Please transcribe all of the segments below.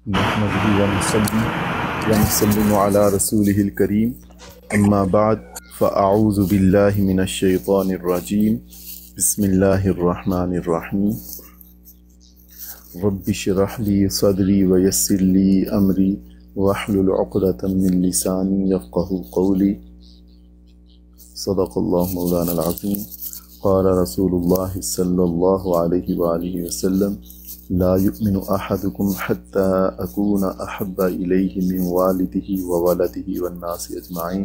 نحمده ونسلم على رسوله الكريم أما بعد فأعوذ بالله من الشيطان الرجيم بسم الله الرحمن الرحيم رب اشرح لي صدري ويسر لي أمري واحلل عقدة من لساني يفقهوا قولي صدق الله مولانا العظيم قال رسول الله صلى الله عليه وآله وسلم لا يؤمن أحدكم حتى أكون أحب إليه من والده وولده والناس أجمعين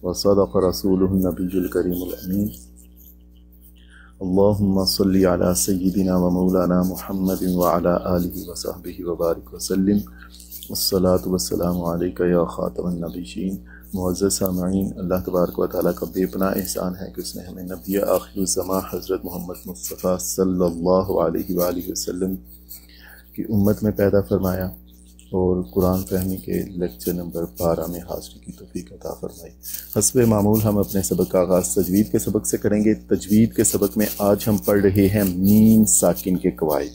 وصدق رسوله النبي الكريم الأمين اللهم صل على سيدنا ومولانا محمد وعلى آله وصحبه وبارك وسلم والصلاة والسلام عليك يا خاتم النبيين معزز سامعین، اللہ تبارک و تعالیٰ کا بے پناہ احسان ہے کہ اس نے ہمیں نبی آخر الزمان حضرت محمد مصطفیٰ صلی اللہ علیہ وآلہ وسلم کی امت میں پیدا فرمایا اور قرآن فہمی کے لیکچر نمبر 12 میں حاضری کی توفیق عطا فرمائی۔ حسب معمول ہم اپنے سبق کا آغاز تجوید کے سبق سے کریں گے۔ تجوید کے سبق میں آج ہم پڑھ رہے ہیں میم ساکن کے قواعد۔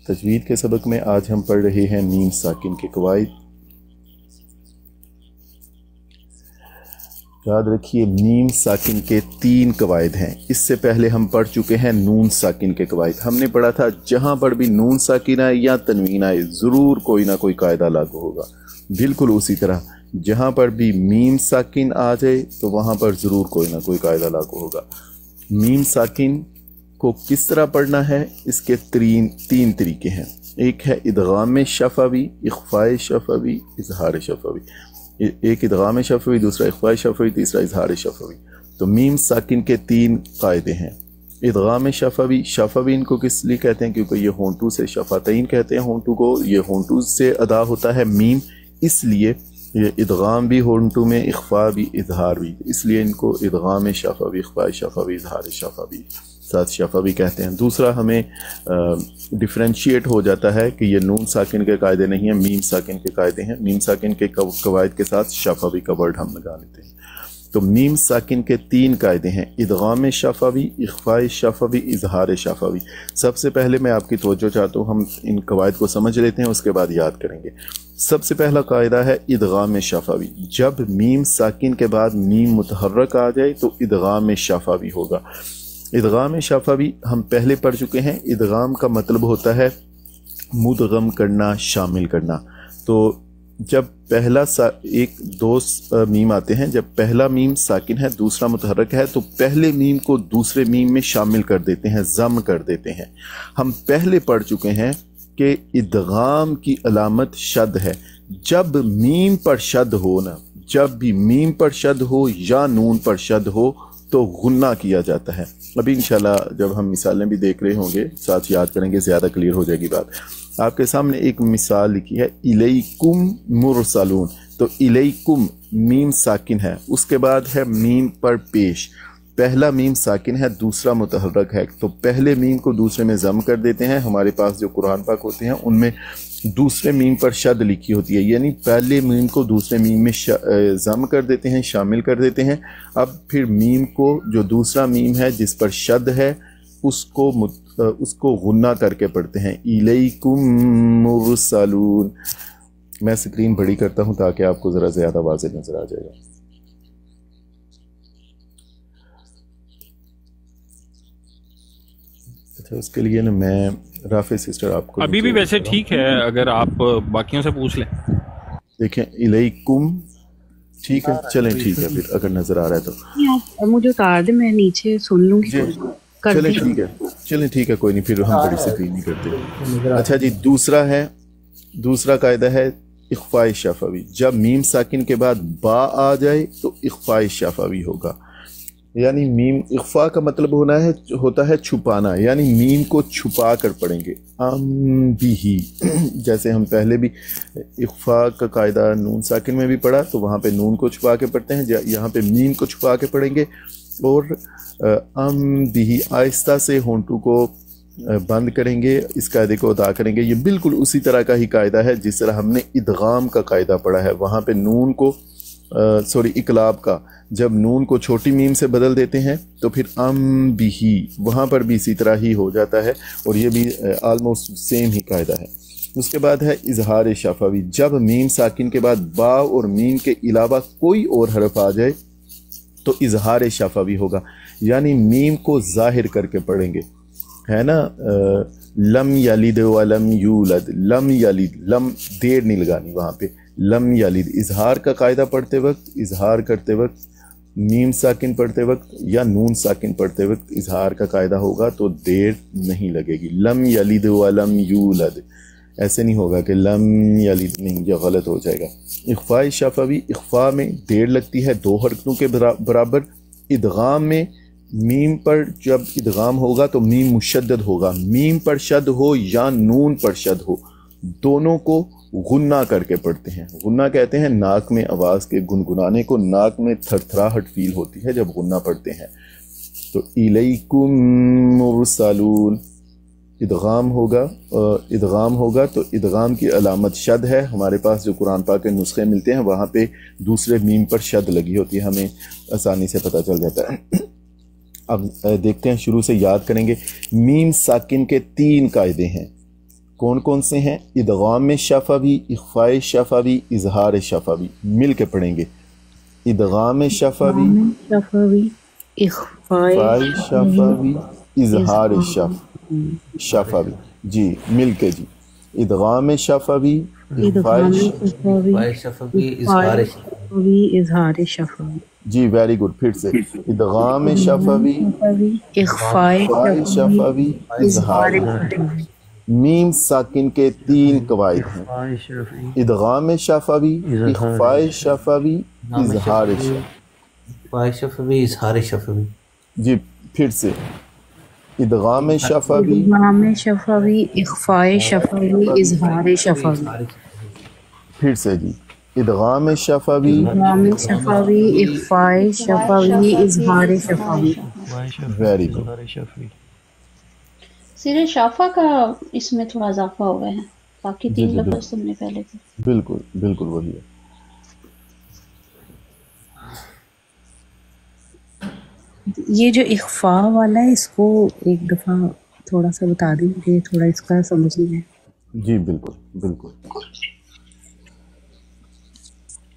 تجوید کے سبق میں آج ہم پڑھ رہے ہیں میم ساکن کے قواعد۔ یاد رکھیے میم ساکن کے 3 قواعد ہیں۔ اس سے پہلے ہم پڑھ چکے ہیں نون ساکن کے قواعد۔ ہم نے پڑھا تھا جہاں پر بھی نون ساکن آئے یا تنوین آئے ضرور کوئی نہ کوئی قاعدہ لاگو ہوگا۔ بالکل اسی طرح جہاں پر بھی میم ساکن آ جائے تو وہاں پر ضرور کوئی نہ کوئی قاعدہ لاگو ہوگا۔ میم ساکن کو کس طرح پڑھنا ہے، اس کے 3 طریقے ہیں۔ ایک ہے ادغام شفوی، اخفاء شفوی، اظہار شفوی۔ ایک ادغام شفوی، دوسرا اخفاء شفوی، تیسرا اظہار شفوی۔ تو میم ساکن کے 3 قاعدے ہیں۔ ادغام شفوی، شفوی ان کو کس لیے کہتے ہیں؟ کیونکہ یہ ہونٹو سے شفتین کہتے ہیں ہونٹو کو، یہ ہونٹو سے ادا ہوتا ہے میم، اس لیے یہ ادغام بھی ہونٹو میں، اخفاء بھی، اظہار بھی، اس لیے ان کو ادغام شفوی، اخفاء شفوی، اظہار شفوی ساتھ شفوی کہتے ہیں۔ دوسرا ہمیں ڈفرینشیٹ ہو جاتا ہے کہ یہ نون ساکن کے قاعدے نہیں ہیں، میم ساکن کے قاعدے ہیں۔ میم ساکن کے قواعد کے ساتھ شفوی کا ورڈ ہم لگا لیتے ہیں۔ تو میم ساکن کے 3 قاعدے ہیں، ادغام شفوی، اخفاء شفوی، اظہار شفوی۔ سب سے پہلے میں آپ کی توجہ چاہتا ہوں، ہم ان قواعد کو سمجھ لیتے ہیں، اس کے بعد یاد کریں گے۔ سب سے پہلا قاعدہ ہے ادغام شفوی۔ جب میم ساکن کے بعد میم متحرک آ جائے تو ادغام شفوی ہوگا۔ ادغام شفوی ہم پہلے پڑھ چکے ہیں۔ ادغام کا مطلب ہوتا ہے مدغم کرنا، شامل کرنا۔ تو جب پہلا دو میم آتے ہیں، جب پہلا میم ساکن ہے دوسرا متحرک ہے تو پہلے میم کو دوسرے میم میں شامل کر دیتے ہیں، ضم کر دیتے ہیں۔ ہم پہلے پڑھ چکے ہیں کہ ادغام کی علامت شد ہے۔ جب میم پر شد ہو نا، جب بھی میم پر شد ہو یا نون پر شد ہو تو غنہ کیا جاتا ہے۔ ابھی انشاءاللہ جب ہم مثالیں بھی دیکھ رہے ہوں گے ساتھ یاد کریں گے، زیادہ کلیئر ہو جائے گی بات۔ آپ کے سامنے ایک مثال لکھی ہے الیکم مرسلون، تو الیکم میم ساکن ہے، اس کے بعد ہے میم پر پیش۔ پہلا میم ساکن ہے دوسرا متحرک ہے، تو پہلے میم کو دوسرے میں ضم کر دیتے ہیں۔ ہمارے پاس جو قرآن پاک ہوتے ہیں ان میں دوسرے میم پر شد لکھی ہوتی ہے، یعنی پہلے میم کو دوسرے میم میں ضم کر دیتے ہیں، شامل کر دیتے ہیں۔ اب پھر میم کو جو دوسرا میم ہے جس پر شد ہے اس کو غنہ کر کے پڑھتے ہیں، الیکم مرسلون۔ میں سکرین بڑی کرتا ہوں تاکہ آپ کو ذرا زیادہ واضح نظر آ جائے گا۔ اچھا، اس کے لیے نا میں رافع سسٹر آپ کو ابھی بھی ویسے ٹھیک ہے، اگر آپ باقیوں سے پوچھ لیں۔ دیکھیں الیکم ٹھیک ہے، چلیں ٹھیک ہے، پھر اگر نظر آ رہا ہے تو مجھے اتار دیں، میں نیچے سن لوں گی۔ چلیں ٹھیک ہے، چلیں ٹھیک ہے، کوئی نہیں، پھر ہم بڑی سکرین نہیں کرتے۔ اچھا جی، دوسرا قاعدہ ہے اخفاء شفوی۔ جب میم ساکن کے بعد با آ جائے تو اخفاء شفوی ہوگا، یعنی میم اخفاء کا مطلب ہوتا ہے چھپانا، یعنی میم کو چھپا کر پڑھیں گے۔ بھی جیسے ہم پہلے بھی اخفاء کا قاعدہ نون ساکن میں بھی پڑھا تو وہاں پہ نون کو چھپا کے پڑھتے ہیں، یہاں پہ میم کو چھپا کے پڑھیں گے، اور بھی آہستہ سے ہونٹو کو بند کریں گے، اس قاعدے کو ادا کریں گے۔ یہ بالکل اسی طرح کا ہی قاعدہ ہے جس طرح ہم نے ادغام کا قاعدہ پڑھا ہے۔ وہاں پہ نون کو اقلاب کا، جب نون کو چھوٹی میم سے بدل دیتے ہیں تو پھر بھی وہاں پر بھی اسی طرح ہی ہو جاتا ہے، اور یہ بھی آلموسٹ سیم ہی قاعدہ ہے۔ اس کے بعد ہے اظہار شفوی، جب میم ساکن کے بعد با اور میم کے علاوہ کوئی اور حرف آ جائے تو اظہار شفوی ہوگا، یعنی میم کو ظاہر کر کے پڑھیں گے، ہے نا، لم یلد ولم یولد، لم یلد، لم دیر نہیں لگانی وہاں پہ، لم یلد اظہار کا قاعدہ پڑھتے وقت، اظہار کرتے وقت میم ساکن پڑھتے وقت یا نون ساکن پڑھتے وقت اظہار کا قاعدہ ہوگا تو دیر نہیں لگے گی، لم یلد ولم یولد، ایسے نہیں ہوگا کہ لم یلد، نہیں، یہ غلط ہو جائے گا۔ اخفاء شفوی، اخفاء میں دیر لگتی ہے 2 حرکتوں کے برابر، ادغام میں میم پر جب ادغام ہوگا تو میم مشدد ہوگا، میم پر شد ہو یا نون پر شد ہو دونوں کو غنہ کر کے پڑھتے ہیں۔ غنہ کہتے ہیں ناک میں آواز کے گنگنانے کو، ناک میں تھرتھراہٹ فیل ہوتی ہے جب غنہ پڑھتے ہیں۔ تو الیکم مرسلون ادغام ہوگا تو ادغام کی علامت شد ہے، ہمارے پاس جو قرآن پاک کے نسخے ملتے ہیں وہاں پہ دوسرے میم پر شد لگی ہوتی ہے، ہمیں آسانی سے پتہ چل جاتا ہے۔ اب دیکھتے ہیں، شروع سے یاد کریں گے۔ میم ساکن کے 3 قاعدے ہیں، کون کون سے ہیں؟ ادغام شفوی، اخفاء شفوی، اظہار شفوی، مل کے پڑھیں گے۔ ادغام شفوی، اخفاء شفوی، اظہار شفوی، جی مل کے، جی ادغام شفوی، اخفاء شفوی، اظہار شفوی، جی ویری گڈ، پھر سے ادغام شفوی، اخفاء شفوی، اظہار شفوی۔ میم ساکن کے 3 قواعد ہیں، ادغام شفوی، اخفاء شفوی، اظہار شفوی، اظہار شفوی، جی پھر سے ادغام شفوی، اخفاء شفوی، اظہار شفوی، پھر سے جی ادغام شفوی، اخفاء شفوی، اظہار شفوی۔ ویری گڈ، سر شافہ کا اس میں تھوڑا اضافہ ہوا ہے، باقی 3 جی لفظ تم نے پہلے تھے۔ بالکل بالکل وہی ہے۔ یہ جو اخفاء والا ہے اس کو ایک دفعہ تھوڑا سا بتا دیں، مجھے تھوڑا اس کا سمجھنا ہے۔ جی بالکل بالکل،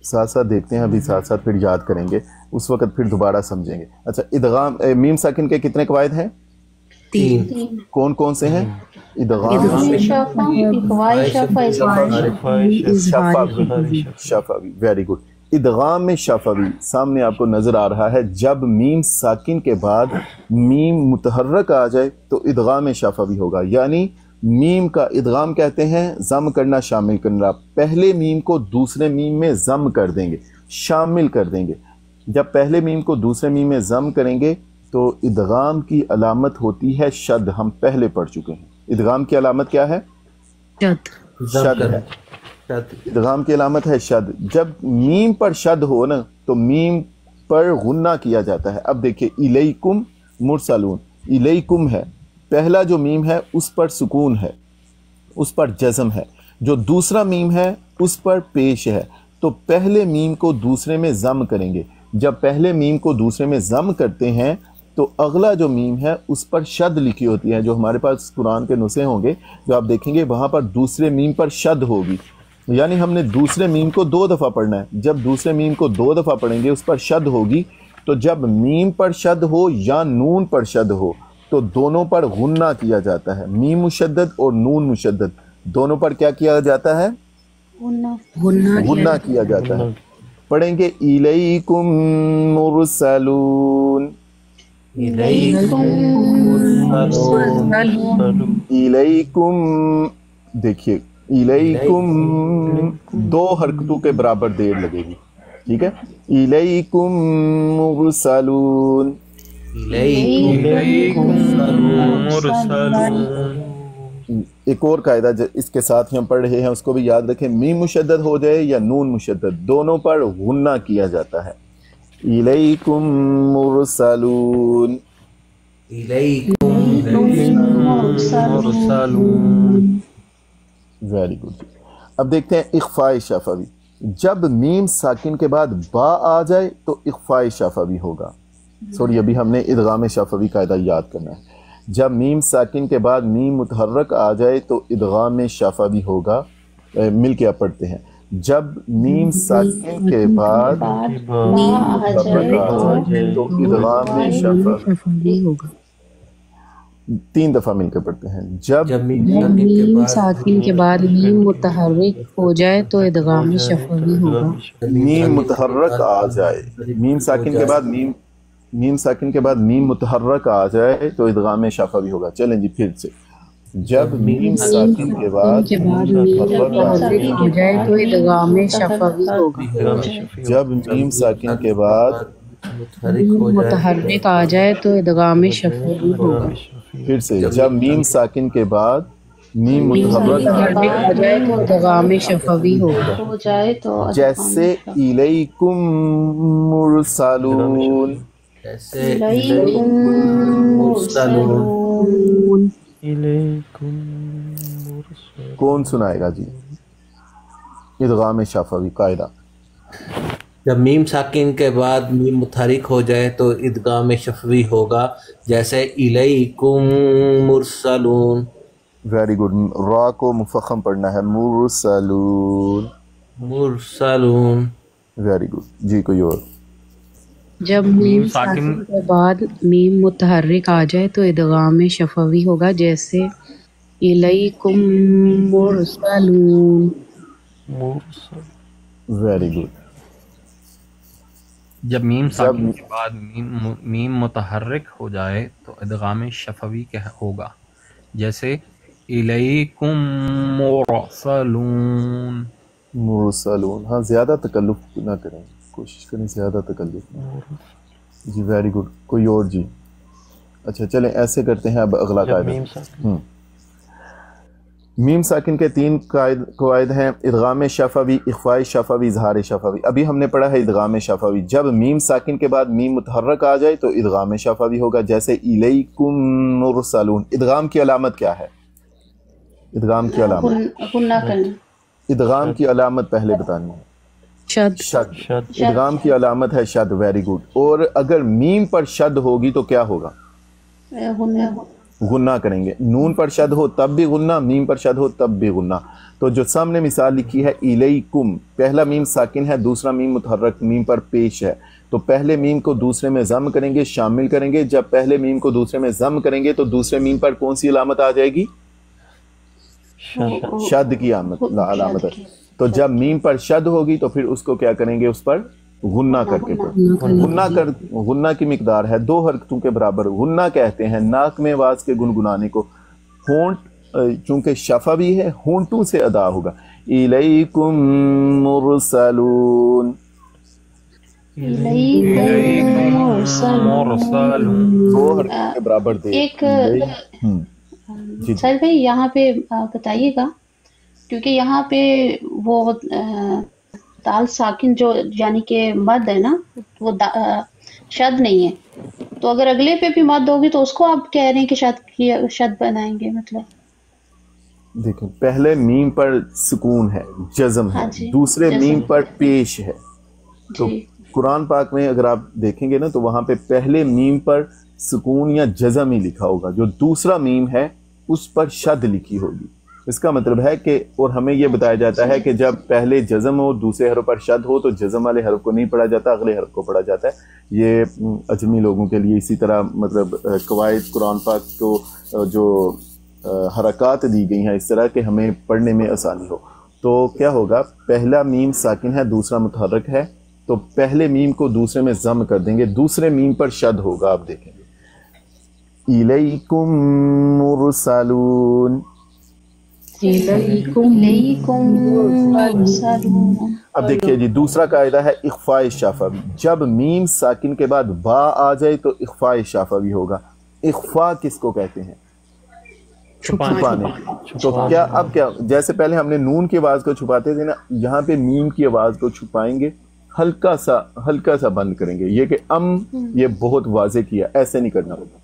ساتھ ساتھ دیکھتے ہیں، ابھی ساتھ ساتھ پھر یاد کریں گے، اس وقت پھر دوبارہ سمجھیں گے۔ اچھا، ادغام میم ساکن کے کتنے قواعد ہیں؟ 3۔ کون کون سے ہیں؟ ادغام شفوی، ویری گڈ۔ ادغام شفوی سامنے آپ کو نظر آ رہا ہے، جب میم ساکن کے بعد میم متحرک آ جائے تو ادغام شفوی ہوگا، یعنی میم کا ادغام کہتے ہیں ضم کرنا، شامل کرنا، پہلے میم کو دوسرے میم میں ضم کر دیں گے، شامل کر دیں گے۔ جب پہلے میم کو دوسرے میم میں ضم کریں گے تو ادغام کی علامت ہوتی ہے شد، ہم پہلے پڑھ چکے ہیں۔ ادغام کی علامت کیا ہے؟ شد ہے، ادغام کی علامت ہے شد۔ جب میم پر شد ہو نا تو میم پر غنہ کیا جاتا ہے۔ اب دیکھیں، الیکم مرسلون، الیکم ہے، پہلا جو میم ہے اس پر سکون ہے، اس پر جزم ہے، جو دوسرا میم ہے اس پر پیش ہے، تو پہلے میم کو دوسرے میں ضم کریں گے۔ جب پہلے میم کو دوسرے میں ضم کرتے ہیں تو اگلا جو میم ہے اس پر شد لکھی ہوتی ہے، جو ہمارے پاس قرآن کے نسخے ہوں گے جو آپ دیکھیں گے وہاں پر دوسرے میم پر شد ہوگی، یعنی ہم نے دوسرے میم کو 2 دفعہ پڑھنا ہے۔ جب دوسرے میم کو 2 دفعہ پڑھیں گے اس پر شد ہوگی، تو جب میم پر شد ہو یا نون پر شد ہو تو دونوں پر غنہ کیا جاتا ہے، میم مشدد اور نون مشدد دونوں پر کیا کیا جاتا ہے؟ غنہ کیا جاتا ہے۔ پڑھیں گے الیکم مرسلون، الیکم، دیکھیے الیکم 2 حرکتوں کے برابر دیر لگے گی، ٹھیک ہے؟ الیکم مرسلون، ایک اور قاعدہ اس کے ساتھ ہم پڑھ رہے ہیں اس کو بھی یاد رکھیں، میم مشدد ہو جائے یا نون مشدد دونوں پر غنہ کیا جاتا ہے۔ الیکم مرسلون، ویری گڈ۔ اب دیکھتے ہیں اخفاء شفوی، جب میم ساکن کے بعد با آ جائے تو اخفاء شفوی ہوگا۔ سوری، ابھی ہم نے ادغام شفوی قاعدہ یاد کرنا ہے۔ جب میم ساکن کے بعد میم متحرک آ جائے تو ادغام شفوی ہوگا. مل کے آپ پڑھتے ہیں. جب میم ساکن کے بعد با آ جائے تو ادغام شفوی. شفوی ہوگا. 3 دفعہ مل کے پڑھتے ہیں. جب جب میم ساکن کے بعد میم متحرک ہو جائے تو ادغام شفوی ہوگا. میم متحرک آ جائے. میم ساکن کے بعد میم ساکن کے بعد میم متحرک آ جائے تو ادغام شفوی ہوگا. چلیں جی پھر سے. جب میم ساکن کے بعد میم متحرک ہو جائے تو ادغام شفوی ہوگا. جب میم ساکن کے بعد میم متحرک آ جائے تو ادغام شفوی ہوگا. پھر سے. جب میم ساکن کے بعد میم متحرک متحرک ہو جائے تو ادغام شفوی ہوگا. ہو جائے تو جیسے الیکم مرسلون. کون سنائے گا جی ادغام شفوی قاعدہ؟ جب میم ساکن کے بعد میم متحرک ہو جائے تو ادغام شفوی ہوگا. جیسے الیکم مرسلون. Very good. را کو مفخم پڑھنا ہے. مرسلون. مرسلون. ویری گڈ جی. کوئی اور؟ جب میم ساکن کے بعد میم متحرک آ جائے تو ادغام شفوی ہوگا. جیسے الیکم مرسلون. Very good. جب میم ساکن کے بعد میم متحرک ہو جائے تو ادغام شفوی ہوگا. جیسے الیکم مرسلون. مرسلون. ہاں زیادہ تکلف نہ کریں. کوشش کریں زیادہ تکلف. جی ویری گڈ. کوئی اور جی؟ اچھا چلیں ایسے کرتے ہیں. اب اگلا قاعدہ. میم ساکن کے 3 قواعد ہیں. ادغام شفوی، اخفاء شفوی، اظہار شفوی. ابھی ہم نے پڑھا ہے ادغام شفوی. جب میم ساکن کے بعد میم متحرک آ جائے تو ادغام شفوی ہوگا. جیسے الیکم مرسلون. ادغام کی علامت کیا ہے؟ ادغام کی علامت ادغام کی علامت پہلے بتانی ہے. شد. ادغام کی علامت ہے شد. Very good. اور اگر میم پر شد ہوگی تو کیا ہوگا؟ غنہ کریں گے. نون پر شد ہو تب بھی غنہ، میم پر شد ہو تب بھی غنہ. تو جو سامنے مثال لکھی ہے الیکم، پہلا میم ساکن ہے، دوسرا میم متحرک میم پر پیش ہے. تو پہلے میم کو دوسرے میں ضم کریں گے، شامل کریں گے. جب پہلے میم کو دوسرے میں ضم کریں گے تو دوسرے میم پر کون سی علامت آ جائے گی؟ شد کی علامت. تو جب میم پر شد ہوگی تو پھر اس کو کیا کریں گے؟ اس پر غنہ کر کے غنہ کی مقدار ہے 2 حرکتوں کے برابر. غنہ کہتے ہیں ناک میں آواز کے گنگنانے کو. ہونٹ چونکہ شفوی ہے ہونٹوں سے ادا ہوگا. الیکم مرسلون. 2 حرکتوں کے برابر دے. ایک سر بھائی یہاں پہ بتائیے گا، کیونکہ یہاں پہ وہ دال ساکن جو یعنی کہ مد ہے نا، وہ شد نہیں ہے. تو اگر اگلے پہ بھی مد ہوگی تو اس کو آپ کہہ رہے ہیں کہ شد بنائیں گے؟ مطلب دیکھیں پہلے میم پر سکون ہے، جزم ہے. دوسرے میم پر پیش ہے. تو قرآن پاک میں اگر آپ دیکھیں گے نا تو وہاں پہ پہلے میم پر سکون یا جزم ہی لکھا ہوگا، جو دوسرا میم ہے اس پر شد لکھی ہوگی. اس کا مطلب ہے کہ، اور ہمیں یہ بتایا جاتا ہے کہ جب پہلے جزم ہو دوسرے حرف پر شد ہو تو جزم والے حرف کو نہیں پڑھا جاتا، اگلے حرف کو پڑھا جاتا ہے. یہ اجمی لوگوں کے لیے اسی طرح مطلب قواعد قرآن پاک کو جو حرکات دی گئی ہیں اس طرح کہ ہمیں پڑھنے میں آسانی ہو. تو کیا ہوگا؟ پہلا میم ساکن ہے، دوسرا متحرک ہے، تو پہلے میم کو دوسرے میں ضم کر دیں گے، دوسرے میم پر شد ہوگا. آپ دیکھیں گے الیکم مرسلون. اب دیکھیے جی دوسرا قاعدہ ہے اخفاء شفوی. جب میم ساکن کے بعد با آ جائے تو اخفاء شفوی ہوگا. اخفاء کس کو کہتے ہیں؟ چھپانے. تو کیا اب کیا، جیسے پہلے ہم نے نون کی آواز کو چھپاتے تھے نا، یہاں پہ میم کی آواز کو چھپائیں گے، ہلکا سا بند کریں گے. یہ کہ یہ بہت واضح کیا، ایسے نہیں کرنا ہوگا.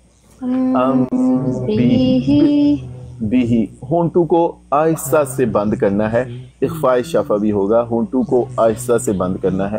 بھی ہونٹوں کو آہستہ سے بند کرنا ہے. اخفاء شفوی ہوگا، ہونٹوں کو آہستہ سے بند کرنا ہے.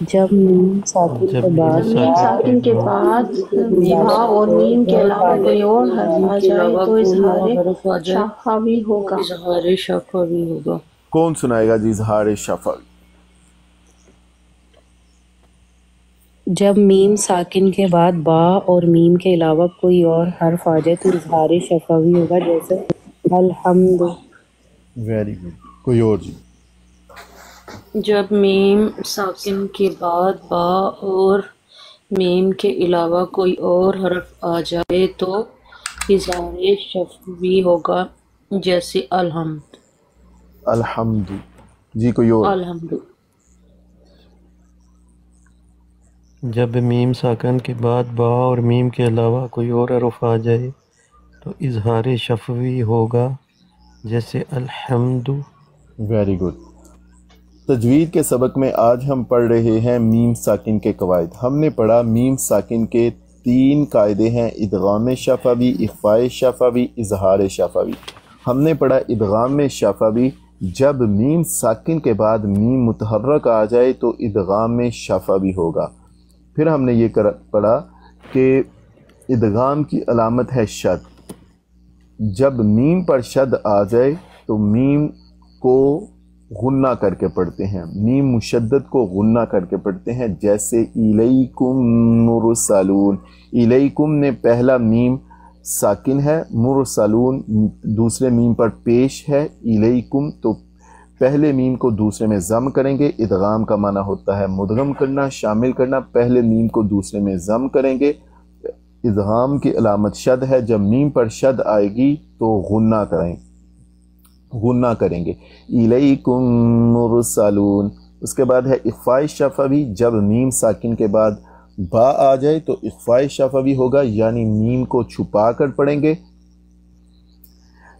جب میم ساکن کے بعد میم ساکن کے بعد بھا اور میم کے علاوہ کوئی اور حرف آ جائے تو اظہار شفوی ہوگا. اظہار شفوی ہوگا. کون سنائے گا جی اظہار شفوی؟ جب میم ساکن کے بعد با اور میم کے علاوہ کوئی اور حرف آ جائے تو اظہار شفوی ہوگا، جیسے الحمد. Very good. کوئی اور جی؟ جب میم ساکن کے بعد با اور میم کے علاوہ کوئی اور حرف آ جائے تو اظہار شفوی ہوگا، جیسے الحمد. الحمد. جی کوئی اور؟ الحمد. جب میم ساکن کے بعد با اور میم کے علاوہ کوئی اور حرف آ جائے تو اظہار شفوی ہوگا، جیسے الحمد. Very good. تجوید کے سبق میں آج ہم پڑھ رہے ہیں میم ساکن کے قواعد. ہم نے پڑھا میم ساکن کے 3 قاعدے ہیں: ادغام شفوی، اخفاء شفوی، اظہار شفوی. ہم نے پڑھا ادغام شفوی، جب میم ساکن کے بعد میم متحرک آ جائے تو ادغام شفوی ہوگا. پھر ہم نے یہ پڑھا کہ ادغام کی علامت ہے شد. جب میم پر شد آ جائے تو میم کو غنہ کر کے پڑھتے ہیں، میم مشدد کو غنہ کر کے پڑھتے ہیں، جیسے الیکم مرسلون. الیکم میں پہلا میم ساکن ہے، مرسلون دوسرے میم پر پیش ہے. الیکم تو پہلے میم کو دوسرے میں ضم کریں گے. ادغام کا معنی ہوتا ہے مدغم کرنا، شامل کرنا. پہلے میم کو دوسرے میں ضم کریں گے. ادغام کی علامت شد ہے. جب میم پر شد آئے گی تو غنہ کریں گے. الیکم مرسلون. اس کے بعد ہے اخفاء شفوی. جب میم ساکن کے بعد با آ جائے تو اخفاء شفوی ہوگا، یعنی میم کو چھپا کر پڑھیں گے.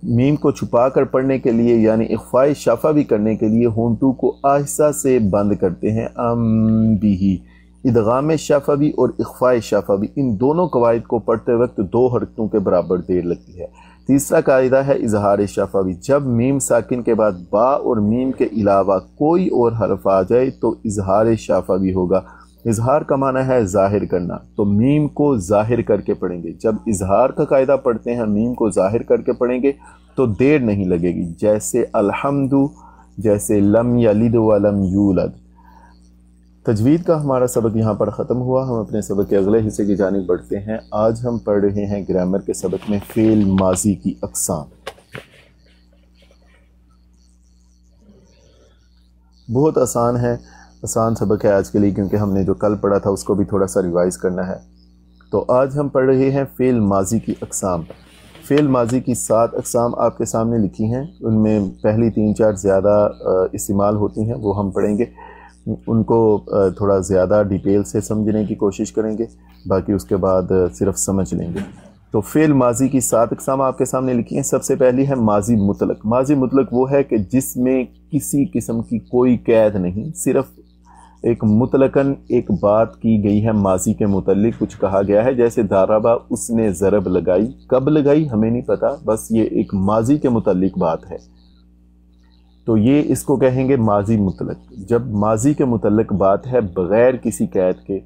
میم کو چھپا کر پڑھنے کے لیے یعنی اخفاء شفوی کرنے کے لیے ہونٹوں کو آہستہ سے بند کرتے ہیں. بھی ادغام شفوی اور اخفاء شفوی ان دونوں قواعد کو پڑھتے وقت 2 حرکتوں کے برابر دیر لگتی ہے. تیسرا قاعدہ ہے اظہار شفوی. جب میم ساکن کے بعد با اور میم کے علاوہ کوئی اور حرف آ جائے تو اظہار شفوی ہوگا. اظہار کا معنی ہے ظاہر کرنا، تو میم کو ظاہر کر کے پڑھیں گے. جب اظہار کا قاعدہ پڑھتے ہیں میم کو ظاہر کر کے پڑھیں گے تو دیر نہیں لگے گی، جیسے الحمد، جیسے لم یلد ولم یولد. تجوید کا ہمارا سبق یہاں پر ختم ہوا. ہم اپنے سبق کے اگلے حصے کی جانب بڑھتے ہیں. آج ہم پڑھ رہے ہیں گرامر کے سبق میں فعل ماضی کی اقسام. بہت آسان ہے، آسان سبق ہے آج کے لیے، کیونکہ ہم نے جو کل پڑھا تھا اس کو بھی تھوڑا سا ریوائز کرنا ہے. تو آج ہم پڑھ رہے ہیں فعل ماضی کی اقسام. فعل ماضی کی 7 اقسام آپ کے سامنے لکھی ہیں. ان میں پہلی 3-4 زیادہ استعمال ہوتی ہیں، وہ ہم پڑھیں گے. ان کو تھوڑا زیادہ ڈیٹیل سے سمجھنے کی کوشش کریں گے، باقی اس کے بعد صرف سمجھ لیں گے. تو فعل ماضی کی 7 اقسام آپ کے سامنے لکھی ہیں. سب سے پہلی ہے ماضی مطلق. ماضی مطلق وہ ہے کہ جس میں کسی قسم کی کوئی قید نہیں، صرف ایک مطلقاً ایک بات کی گئی ہے ماضی کے متعلق، کچھ کہا گیا ہے. جیسے ضربہ، اس نے ضرب لگائی. کب لگائی ہمیں نہیں پتا، بس یہ ایک ماضی کے متعلق بات ہے، تو یہ اس کو کہیں گے ماضی مطلق. جب ماضی کے متعلق بات ہے بغیر کسی قید کے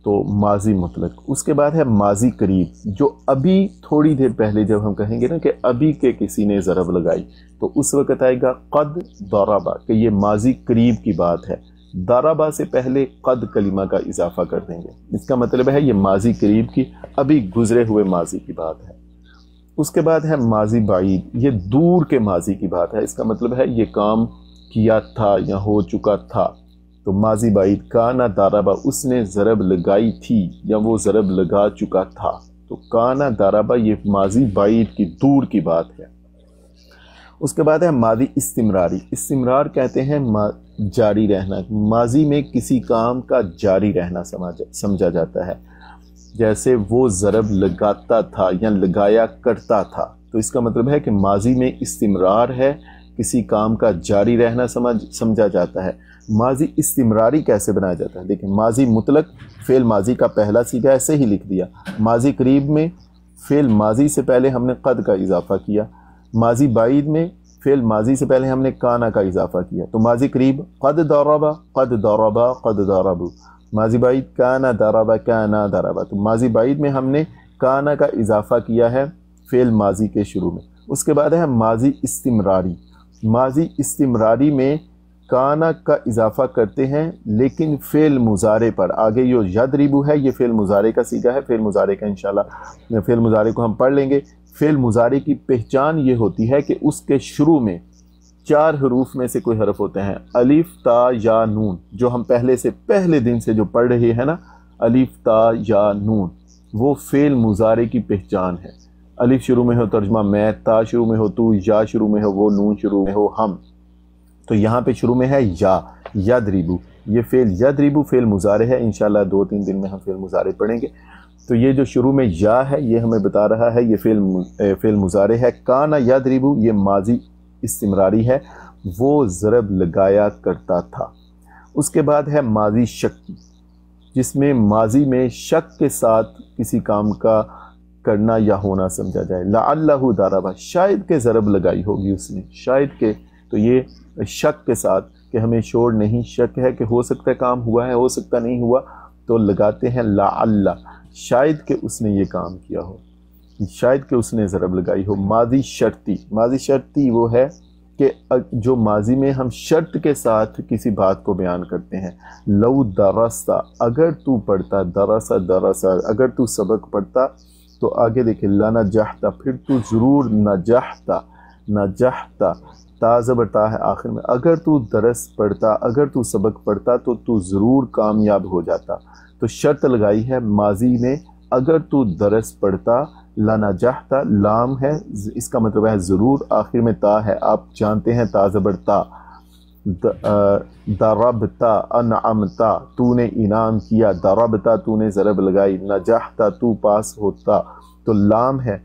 تو ماضی مطلق. اس کے بعد ہے ماضی قریب. جو ابھی تھوڑی دیر پہلے جب ہم کہیں گے نا کہ ابھی کے کسی نے ضرب لگائی تو اس وقت آئے گا قد ضربہ، کہ یہ ماضی قریب کی بات ہے. ضربہ سے پہلے قد کلمہ کا اضافہ کر دیں گے. اس کا مطلب ہے یہ ماضی قریب کی، ابھی گزرے ہوئے ماضی کی بات ہے. اس کے بعد ہے ماضی بعید. یہ دور کے ماضی کی بات ہے. اس کا مطلب ہے یہ کام کیا تھا یا ہو چکا تھا. تو ماضی بعید، کانا ضربہ، اس نے ضرب لگائی تھی یا وہ ضرب لگا چکا تھا. تو کانا ضربہ یہ ماضی بعید کی، دور کی بات ہے. اس کے بعد ہے ماضی استمراری. استمرار کہتے ہیں جاری رہنا. ماضی میں کسی کام کا جاری رہنا سمجھا جاتا ہے. جیسے وہ ضرب لگاتا تھا یا لگایا کرتا تھا، تو اس کا مطلب ہے کہ ماضی میں استمرار ہے، کسی کام کا جاری رہنا سمجھا جاتا ہے. ماضی استمراری کیسے بنایا جاتا ہے؟ دیکھیں، ماضی مطلق فعل ماضی کا پہلا صیغہ ایسے ہی لکھ دیا. ماضی قریب میں فعل ماضی سے پہلے ہم نے قد کا اضافہ کیا. ماضی بعید میں فعل ماضی سے پہلے ہم نے کانا کا اضافہ کیا، تو ماضی قریب قد ضربا قد ضربا قد ضربوا، ماضی بعید کانا ضربا کانا ضربا، تو ماضی بعید میں ہم نے کانا کا اضافہ کیا ہے فعل ماضی کے شروع میں۔ اس کے بعد ہے ماضی استمراری، ماضی استمراری میں کانا کا اضافہ کرتے ہیں لیکن فعل مضارع پر، آگے جو یضربو ہے یہ فعل مضارع کا صیغہ ہے، فعل مضارع کا انشاءاللہ فعل مضارع کو ہم پڑھ لیں گے۔ فعل مضارع کی پہچان یہ ہوتی ہے کہ اس کے شروع میں 4 حروف میں سے کوئی حرف ہوتے ہیں، الف تا یا نون، جو ہم پہلے دن سے جو پڑھ رہے ہیں نا، الف تا یا نون، وہ فعل مضارع کی پہچان ہے۔ الف شروع میں ہو ترجمہ میں، تا شروع میں ہو تو، یا شروع میں ہو وہ، نون شروع میں ہو ہم، تو یہاں پہ شروع میں ہے یا، یضربو، یہ فعل یضربو فعل مضارع ہے، انشاءاللہ 2-3 دن میں ہم فعل مضارع پڑھیں گے۔ تو یہ جو شروع میں یا ہے یہ ہمیں بتا رہا ہے یہ فعل مضارع ہے۔ کانا یضربو یہ ماضی استمراری ہے، وہ ضرب لگایا کرتا تھا۔ اس کے بعد ہے ماضی شکی، جس میں ماضی میں شک کے ساتھ کسی کام کا کرنا یا ہونا سمجھا جائے، لعلہ ضربا، شاید کہ ضرب لگائی ہوگی اس نے، شاید کہ، تو یہ شک کے ساتھ کہ ہمیں شور نہیں، شک ہے کہ ہو سکتا ہے کام ہوا ہے، ہو سکتا نہیں ہوا، تو لگاتے ہیں لعلہ، شاید کہ اس نے یہ کام کیا ہو، شاید کہ اس نے ضرب لگائی ہو۔ ماضی شرطی، ماضی شرطی وہ ہے کہ جو ماضی میں ہم شرط کے ساتھ کسی بات کو بیان کرتے ہیں، لو درستا، اگر تو پڑھتا، درسا درسا، اگر تو سبق پڑھتا، تو آگے دیکھیں لنجحتا، پھر تو ضرور نجحتا، نجحتا، تا زبر تا ہے آخر میں، اگر تو درس پڑھتا، اگر تو سبق پڑھتا تو تو ضرور کامیاب ہو جاتا، تو شرط لگائی ہے ماضی میں، اگر تو درس پڑھتا، لنجحتا لام ہے، اس کا مطلب ہے ضرور، آخر میں تا ہے، آپ جانتے ہیں تا زبر تا، ضربتا انعمتا، تو نے انعام کیا، ضربتا تو نے ضرب لگائی، نجحتا تو پاس ہوتا، تو لام ہے،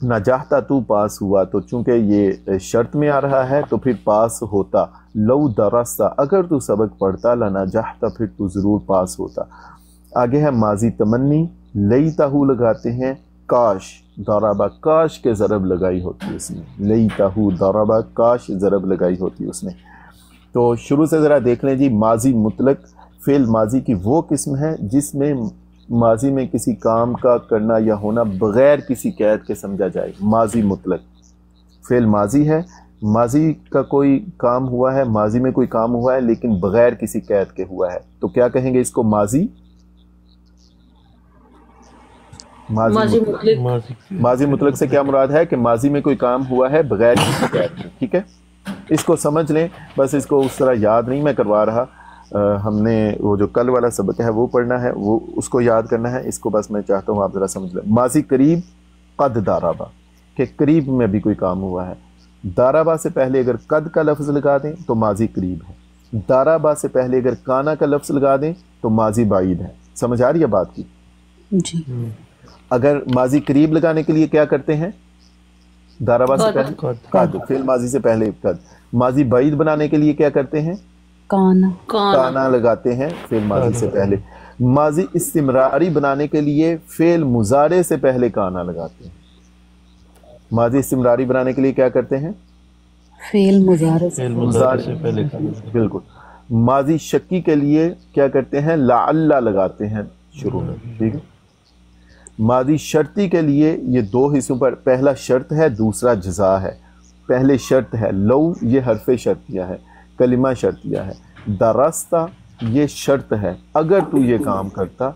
نجحتا تو پاس ہوا، تو چونکہ یہ شرط میں آ رہا ہے تو پھر پاس ہوتا۔ لو درستا، اگر تو سبق پڑھتا، لنجحتا پھر تو ضرور پاس ہوتا۔ آگے ہے ماضی تمنی، لیتہو لگاتے ہیں، کاش ضربا، کاش کے ضرب لگائی ہوتی ہے اس میں، لیتہو ضربا، کاش ضرب لگائی ہوتی ہے اس نے۔ تو شروع سے ذرا دیکھ لیں جی، ماضی مطلق فعل ماضی کی وہ قسم ہے جس میں ماضی میں کسی کام کا کرنا یا ہونا بغیر کسی قید کے سمجھا جائے، ماضی مطلق فعل ماضی ہے، ماضی کا کوئی کام ہوا ہے، ماضی میں کوئی کام ہوا ہے لیکن بغیر کسی قید کے ہوا ہے، تو کیا کہیں گے اس کو؟ ماضی مطلق۔ ماضی مطلق سے کیا مراد ہے کہ ماضی میں کوئی کام ہوا ہے بغیر کسی قید کے، ٹھیک ہے، اس کو سمجھ لیں، بس اس کو اس طرح یاد نہیں میں کروا رہا، ہم نے وہ جو کل والا سبق ہے وہ پڑھنا ہے، وہ اس کو یاد کرنا ہے، اس کو بس میں چاہتا ہوں آپ ذرا سمجھ لیں۔ ماضی قریب قد ضربا، کہ قریب میں بھی کوئی کام ہوا ہے، ضربا سے پہلے اگر قد کا لفظ لگا دیں تو ماضی قریب ہے، ضربا سے پہلے اگر کانا کا لفظ لگا دیں تو ماضی بعید ہے۔ سمجھ آ رہی ہے بات کی؟ جی۔ اگر ماضی قریب لگانے کے لیے کیا کرتے ہیں؟ ضربا سے پہلے قد، فعل ماضی سے پہلے قد۔ ماضی بعید بنانے کے لیے کیا کرتے ہیں؟ کانا لگاتے ہیں فعل ماضی سے پہلے۔ ماضی استمراری بنانے کے لیے فعل مضارع سے پہلے کانا لگاتے ہیں۔ ماضی استمراری بنانے کے لیے کیا کرتے ہیں؟ فعل مضارع سے پہلے، بالکل۔ ماضی شکی کے لیے کیا کرتے ہیں؟ لعل لگاتے ہیں شروع میں، ٹھیک ہے۔ ماضی شرطی کے لیے یہ 2 حصوں پر، پہلا شرط ہے، دوسرا جزا ہے۔ پہلے شرط ہے لو، یہ حرف شرطیہ ہے، کلمہ شرطیہ ہے۔ درستہ یہ شرط ہے، اگر تو یہ کام کرتا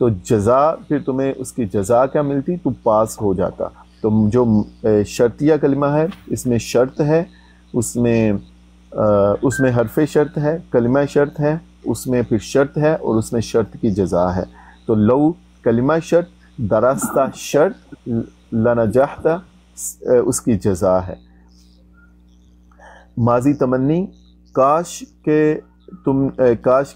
تو جزا، پھر تمہیں اس کی جزا کیا ملتی؟ تو پاس ہو جاتا۔ تو جو شرطیہ کلمہ ہے اس میں شرط ہے، اس میں حرف شرط ہے، کلمہ شرط ہے، اس میں پھر شرط ہے اور اس میں شرط کی جزا ہے۔ تو لو کلمہ شرط، درستہ شرط، لنجحتا اس کی جزا ہے۔ ماضی تمنی، کاش کہ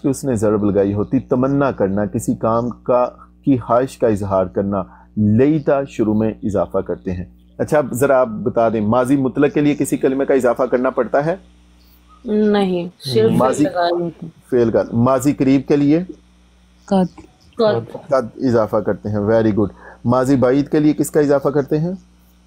اس نے ضرب لگائی ہوتی، تمنا کرنا، کسی کام کی خواہش کا اظہار کرنا، لیتا شروع میں اضافہ کرتے ہیں۔ اچھا ذرا آپ بتا دیں، ماضی مطلق کے لیے کسی کلمے کا اضافہ کرنا پڑتا ہے؟ نہیں، صرف ماضی فعل کا۔ ماضی قریب کے لیے قد اضافہ کرتے ہیں، ویری گڈ۔ ماضی بعید کے لیے کس کا اضافہ کرتے ہیں؟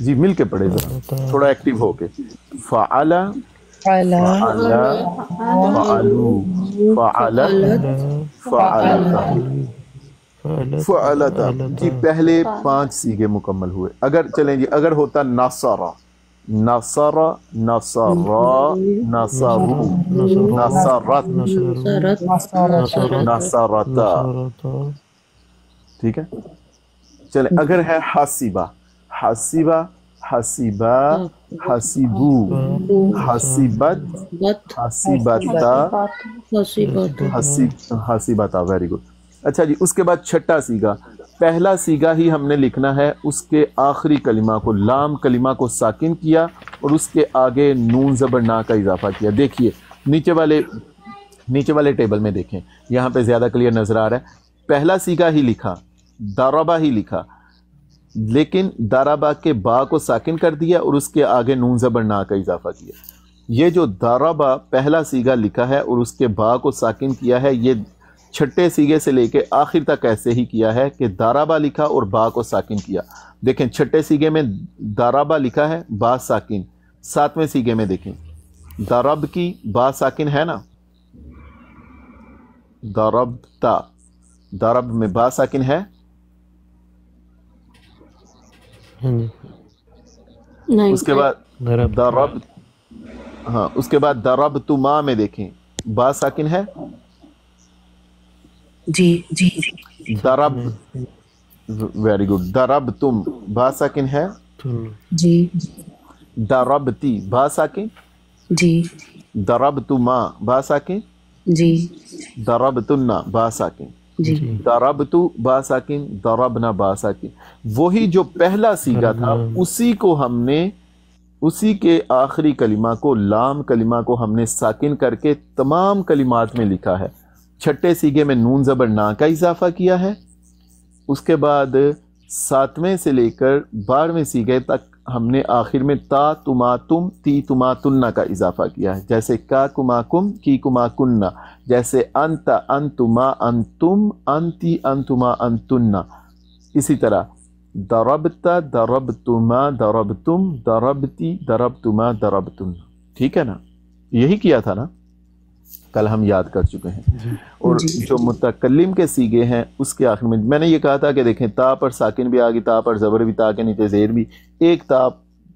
جی مل کے پڑھے ذرا تھوڑا ایکٹیو ہو کے. فعلا فعلا فعلو فعلت فعلتا فعلتا. جی پہلے 5 سیغے مکمل ہوئے. اگر چلیں جی اگر ہوتا نصرا نصر نصرا نصرو نصرت نصرتا. ٹھیک ہے چلیں. اگر ہے حسیبہ حسیبہ حسیبہ حسیبو حسیبت حسیبتا حسیبتا. Very good. اچھا جی اس کے بعد چھٹا سیگا. پہلا سیگا ہی ہم نے لکھنا ہے, اس کے آخری کلمہ کو لام کلمہ کو ساکن کیا اور اس کے آگے نون زبر نا کا اضافہ کیا. دیکھیے نیچے والے ٹیبل میں دیکھیں, یہاں پہ زیادہ کلیئر نظر آ رہا ہے. پہلا سیگا ہی لکھا, ضربہ ہی لکھا, لیکن ضربہ کے با کو ساکن کر دیا اور اس کے آگے نون زبر نا کا اضافہ کیا. یہ جو ضربہ پہلا سیگا لکھا ہے اور اس کے با کو ساکن کیا ہے, یہ چھٹے سیگے سے لے کے آخر تک ایسے ہی کیا ہے کہ ضربہ لکھا اور با کو ساکن کیا. دیکھیں چھٹے سیگے میں ضربہ لکھا ہے با ساکن, 7ویں سیگے میں دیکھیں ضرب کی با ساکن ہے نا, ضربتا ضرب میں با ساکن ہے. اس کے بعد ضرب, ہاں اس کے بعد ضربتما میں دیکھیں با ساکن ہے. جی جی ضرب ویری گڈ. ضربتم با ساکن ہے. جی ضربتی با ساکن. جی ضربتما با ساکن. جی ضربتن با ساکن. جی ضربتو با ساکن ضربنا با ساکن. وہی جو پہلا سیگا تھا اسی کو ہم نے اسی کے آخری کلمہ کو لام کلمہ کو ہم نے ساکن کر کے تمام کلمات میں لکھا ہے. چھٹے سیگے میں نون زبر نا کا اضافہ کیا ہے. اس کے بعد 7ویں سے لے کر 12ویں سیگے تک ہم نے آخر میں تا تما تم تی تما تننا کا اضافہ کیا ہے. جیسے کا کما کم کی کما کننا, جیسے انت انتما انتم انتی انتما انتننا. اسی طرح ضربتا ضربتما ضربتم ضربتی ضربتما ضربتن. ٹھیک ہے نا, یہی کیا تھا نا, کل ہم یاد کر چکے ہیں. اور جو متکلم کے سیگے ہیں اس کے آخر میں نے یہ کہا تھا کہ دیکھیں تا پر ساکن بھی آگی, تا پر زبر بھی, تا کے نیچے زیر بھی, ایک تا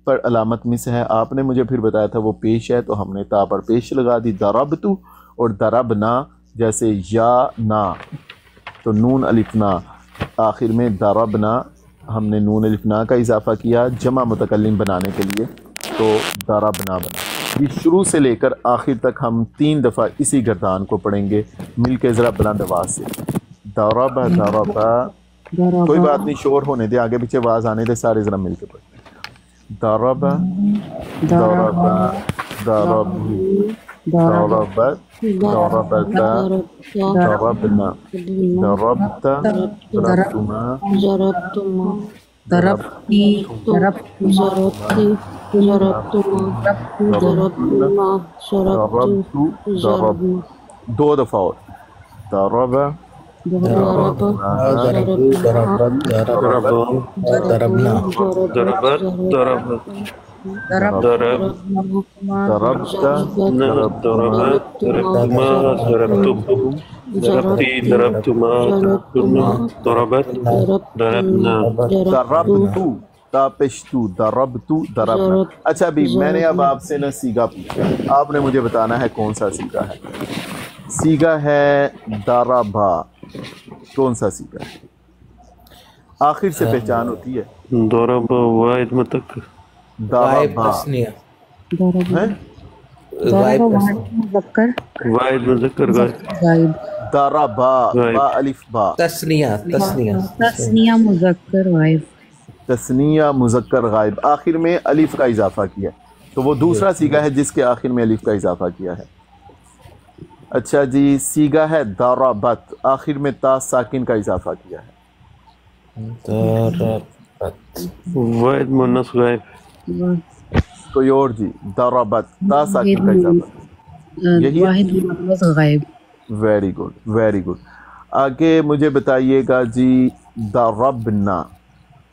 پر علامت مس ہے. آپ نے مجھے پھر بتایا تھا وہ پیش ہے, تو ہم نے تا پر پیش لگا دی. ضربتو اور ضربنا جیسے یا نا, تو نون الف نا آخر میں ضربنا ہم نے نون الف نا کا اضافہ کیا جمع متکلم بنانے کے لیے, تو ضربنا بنا. یہ شروع سے لے کر آخر تک ہم 3 دفعہ اسی گردان کو پڑھیں گے مل کے ذرا بلند آواز سے. ضربہ ضربہ, کوئی بات نہیں شور ہونے دے, آگے پیچھے آواز آنے دے, سارے ذرا مل کے پڑھیں. ضربہ ضربہ ضربہ ضربت ضربتا ضربنا ضربت ضربتما ضربتما ضربتی ضربتی ضربتما ضربتما ضربت ضربنا. 2 دفعہ اور. ضرب ضرب ضربنا تاپشتو ضربتو ضربنا. اچھا بھی میں نے اب آپ سے نہ سیگا پوچھا, آپ نے مجھے بتانا ہے کون سا سیگا ہے. سیگا ہے ضربا, کون سا سیگا ہے؟ آخر سے پہچان ہوتی ہے. ضرب واحد متکر غائب ضربا تسنیہ ہیں؟ غائب واحد مذکر غائب ضربا با الف با تسنیہ تسنیہ تسنیہ مذکر غائب تسنیہ مذکر غائب, آخر میں الف کا اضافہ کیا, تو وہ دوسرا سیگا ہے جس کے آخر میں الف کا اضافہ کیا ہے. اچھا جی سیگا ہے ضربت, آخر میں تا ساکن کا اضافہ کیا ہے. ضربت واحد مؤنث غائب کوئی اور جی ضربت تا ساکن کا اضافہ, یہی واحد مؤنث غائب. Very good very good. آگے مجھے بتائیے گا جی ضربنا,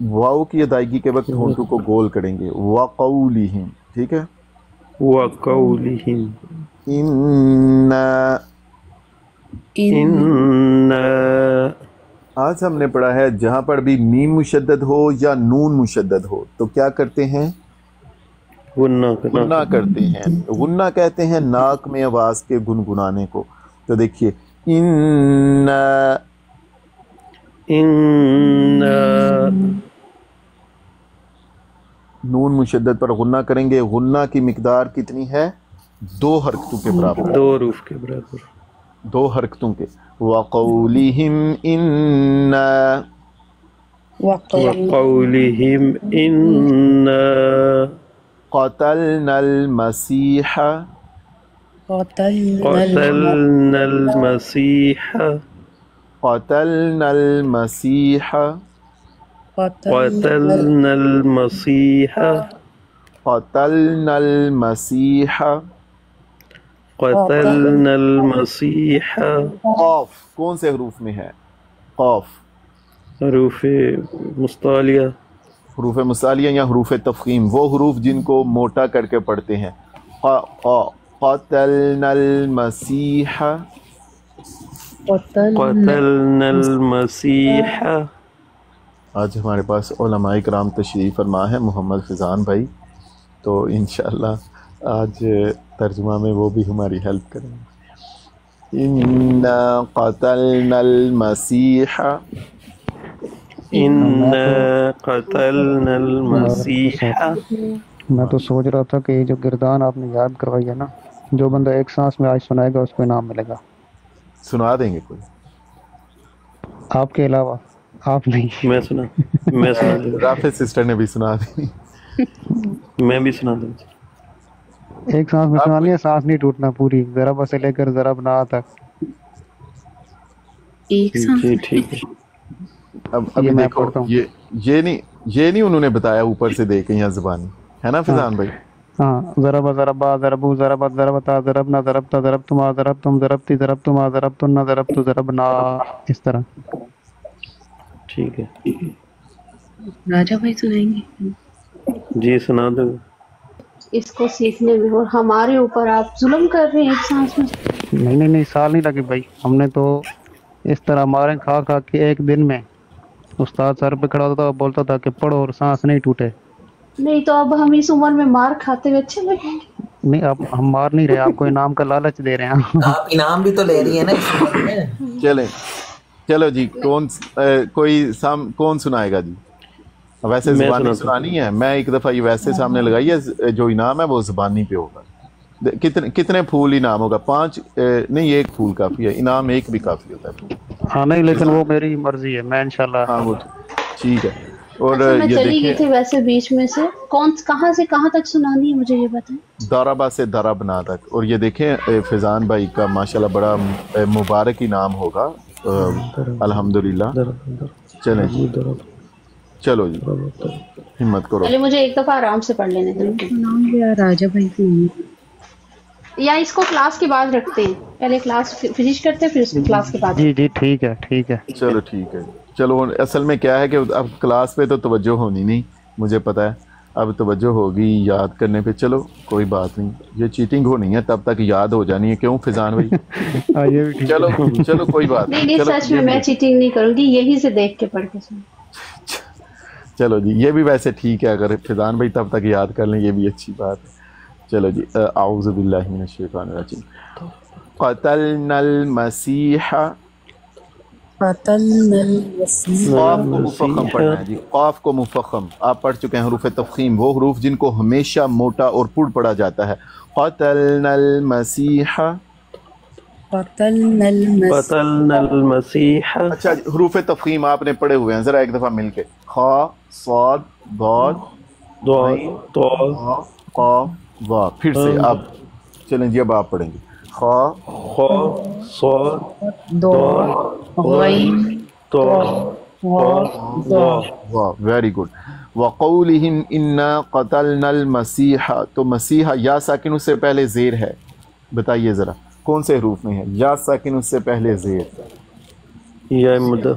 واو کی ادائیگی کے وقت ہونٹوں کو گول کریں گے. وقولہم. ٹھیک ہے. وقولہم اِنَّا. آج ہم نے پڑھا ہے جہاں پر بھی میم مشدد ہو یا نون مشدد ہو تو کیا کرتے ہیں؟ غنہ کرتے ہیں. غنہ کہتے ہیں ناک میں آواز کے گنگنانے کو. تو دیکھیے نون مشدد پر غنہ کریں گے. غنہ کی مقدار کتنی ہے؟ 2 حرکتوں کے برابر. 2 حروف کے برابر. 2 حرکتوں کے. وَقَوْلِهِمْ إِنَّا. وَقَوْلِهِمْ إِنَّا قَتَلْنَا الْمَسِيحَ. قَتَلْنَا الْمَسِيحَ. قَتَلْنَا الْمَسِيحَ. قَتَلْنَا الْمَسِيحَ. قَتَلْنَا الْمَسِيحَ. قتلنا المسیح. قاف کون سے حروف میں ہے؟ قاف حروف مستعلیہ. حروف مستعلیہ یا حروف تفخیم، وہ حروف جن کو موٹا کر کے پڑھتے ہیں. قتلنا المسیح. قتلنا المسیح. آج ہمارے پاس علماء کرام تشریف فرما ہے، محمد فضان بھائی، تو انشاءاللہ آج ترجمہ میں وہ بھی ہماری ہیلپ کریں گے. اِنَّا قَتَلْنَا الْمَسِيحَ. اِنَّا قَتَلْنَا الْمَسِيحَ. میں تو سوچ رہا تھا کہ یہ جو گردان آپ نے یاد کروائی ہے نا، جو بندہ ایک سانس میں آج سنائے گا اس کو انعام ملے گا. سنا دیں گے کوئی آپ کے علاوہ؟ آپ نہیں. میں سنا رافع سسٹر نے بھی سنا دی. میں بھی سنا دوں. ایک سانس میں سنانی ہے، سانس نہیں ٹوٹنا پوری، ضرب سے لے کر ضرب نا تک. ایک سانس. جی ٹھیک ہے. اب ابھی دیکھو یہ نہیں انہوں نے بتایا اوپر سے دے کے، یہاں زبانی ہے نا فضان بھائی. ہاں، ضرب ضربا ضربو ضربت ضربتا ضربنا ضربتا ضربتما ضربتم ضربتی ضربتما ضربتن ضربت ضربنا، اس طرح. ٹھیک ہے. راجہ بھائی سنائیں گے؟ جی سنا دوں. اس کو سیکھنے میں اور ہمارے اوپر آپ ظلم کر رہے ہیں ایک سانس میں. نہیں سال نہیں لگے بھائی، ہم نے تو اس طرح ماریں کھا کے ایک دن میں استاد سر پہ کھڑا ہوتا تھا، بولتا تھا کہ پڑھو اور سانس نہیں ٹوٹے. نہیں تو اب ہم اس عمر میں مار کھاتے ہوئے اچھے لگیں گے؟ نہیں، اب ہم مار نہیں رہے، آپ کو انعام کا لالچ دے رہے ہیں. آپ انعام بھی تو لے رہی ہیں نا اس عمر میں. چلو جی، کون سنائے گا جی؟ ویسے زبانی سنانی ہے. میں ایک دفعہ یہ ویسے سامنے لگائی ہے، جو انعام ہے وہ زبانی پہ ہوگا. کتنے پھول انعام ہوگا؟ 5 نہیں، 1 پھول کافی ہے. انعام 1 بھی کافی ہوتا ہے. ہاں نہیں، لیکن وہ میری مرضی ہے، میں انشاءاللہ. ہاں وہ ٹھیک ہے. اور میں چلی گئی تھی ویسے بیچ میں سے. کہاں سے کہاں تک سنانی ہے مجھے یہ بتائیں. دارابا سے دربنا تک. اور یہ دیکھیں فضان بھائی کا ماشاءاللہ بڑا مبارک انعام ہوگا الحمدللہ. چلیں جی، چلو جی ہمت کرو. چلے مجھے ایک دفعہ آرام سے پڑھ لینے دیں. راجہ بھائی سنائیں یا اس کو کلاس کے بعد رکھتے ہیں، پہلے کلاس فنش کرتے ہیں پھر اس کو کلاس کے بعد. جی ٹھیک ہے. چلو ٹھیک ہے. چلو اصل میں کیا ہے کہ اب کلاس پہ تو توجہ ہونی نہیں، مجھے پتہ ہے. اب توجہ ہوگی یاد کرنے پہ. چلو کوئی بات نہیں، یہ چیٹنگ ہونی ہے، تب تک یاد ہو جانی ہے. کیوں فضان بھائی؟ چلو کوئی بات نہیں. سچ میں چیٹنگ نہیں کروں گی، یہی سے دیکھ کے پڑھ کے سن. چلو جی، یہ بھی ویسے ٹھیک ہے، اگر فضان بھائی تب تک یاد کر لیں یہ بھی اچھی بات ہے. چلو جی، اعوذ باللہ من الشیطان الرجیم. قتلنا المسیح. قتلنا المسیح. قاف کو مفخم پڑھنا ہے جی. قاف کو مفخم آپ پڑھ چکے ہیں. حروف تفخیم وہ حروف جن کو ہمیشہ موٹا اور پڑ پڑا جاتا ہے. قتلنا المسیح. قتلنا المسیح. اچھا، حروف تفخیم آپ نے پڑھے ہوئے ہیں، ذرا ایک دفعہ مل کے. خا، صاد، ضاد، قاف، واو. پھر سے اب چلیں جی، اب آپ پڑھیں گے. خا، صاد، غین، واو. Very good. وقولہم انا قتلنا المسیح. تو مسیح یا ساکن اس سے پہلے زیر ہے، بتائیے ذرا کون سے حروف میں ہے؟ یا ساکن اس سے پہلے زیر. یا مدہ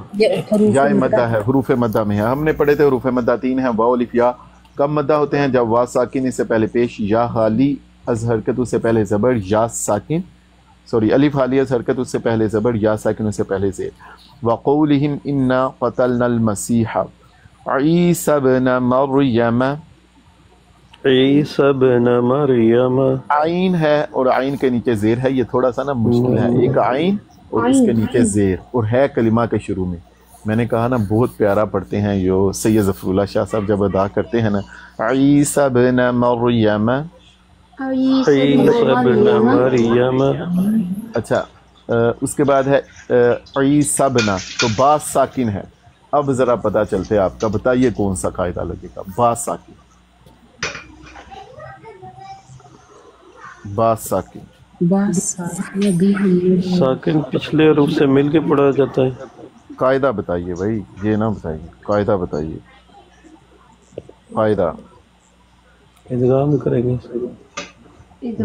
یا مدہ ہے، حروف مدہ میں ہے. ہم نے پڑھے تھے حروف مدہ 3 ہیں، واو الف یا. کب مدہ ہوتے ہیں؟ جب وا ساکن اس سے پہلے پیش، یا حالی از حرکت اس سے پہلے زبر، یا ساکن سوری الف حالی از حرکت اس سے پہلے زبر، یا ساکن اس سے پہلے زیر. وقولہم انا قتلنا المسیح عیسی ابن مریم. عیسی ابن مریم، عین ہے اور عین کے نیچے زیر ہے، یہ تھوڑا سا نا مشکل ہے. ایک عین اور اس کے نیچے زیر اور ہے کلمہ کے شروع میں. میں نے کہا نا بہت پیارا پڑھتے ہیں جو سید ظفر اللہ شاہ صاحب جب ادا کرتے ہیں نا، عیسی ابن مریم. عیسی ابن مریم. اچھا اس کے بعد ہے عیسی ابن، تو با ساکن ہے. اب ذرا پتہ چلتے ہے آپ کا، بتائیے کون سا قاعدہ لگے گا؟ با ساکن، با ساکن. ساکن پچھلے حروف سے مل کے پڑھا جاتا ہے. قاعدہ بتائیے بھائی، یہ نہ بتائیے، قاعدہ بتائیے. قاعدہ ادغام کریں گے.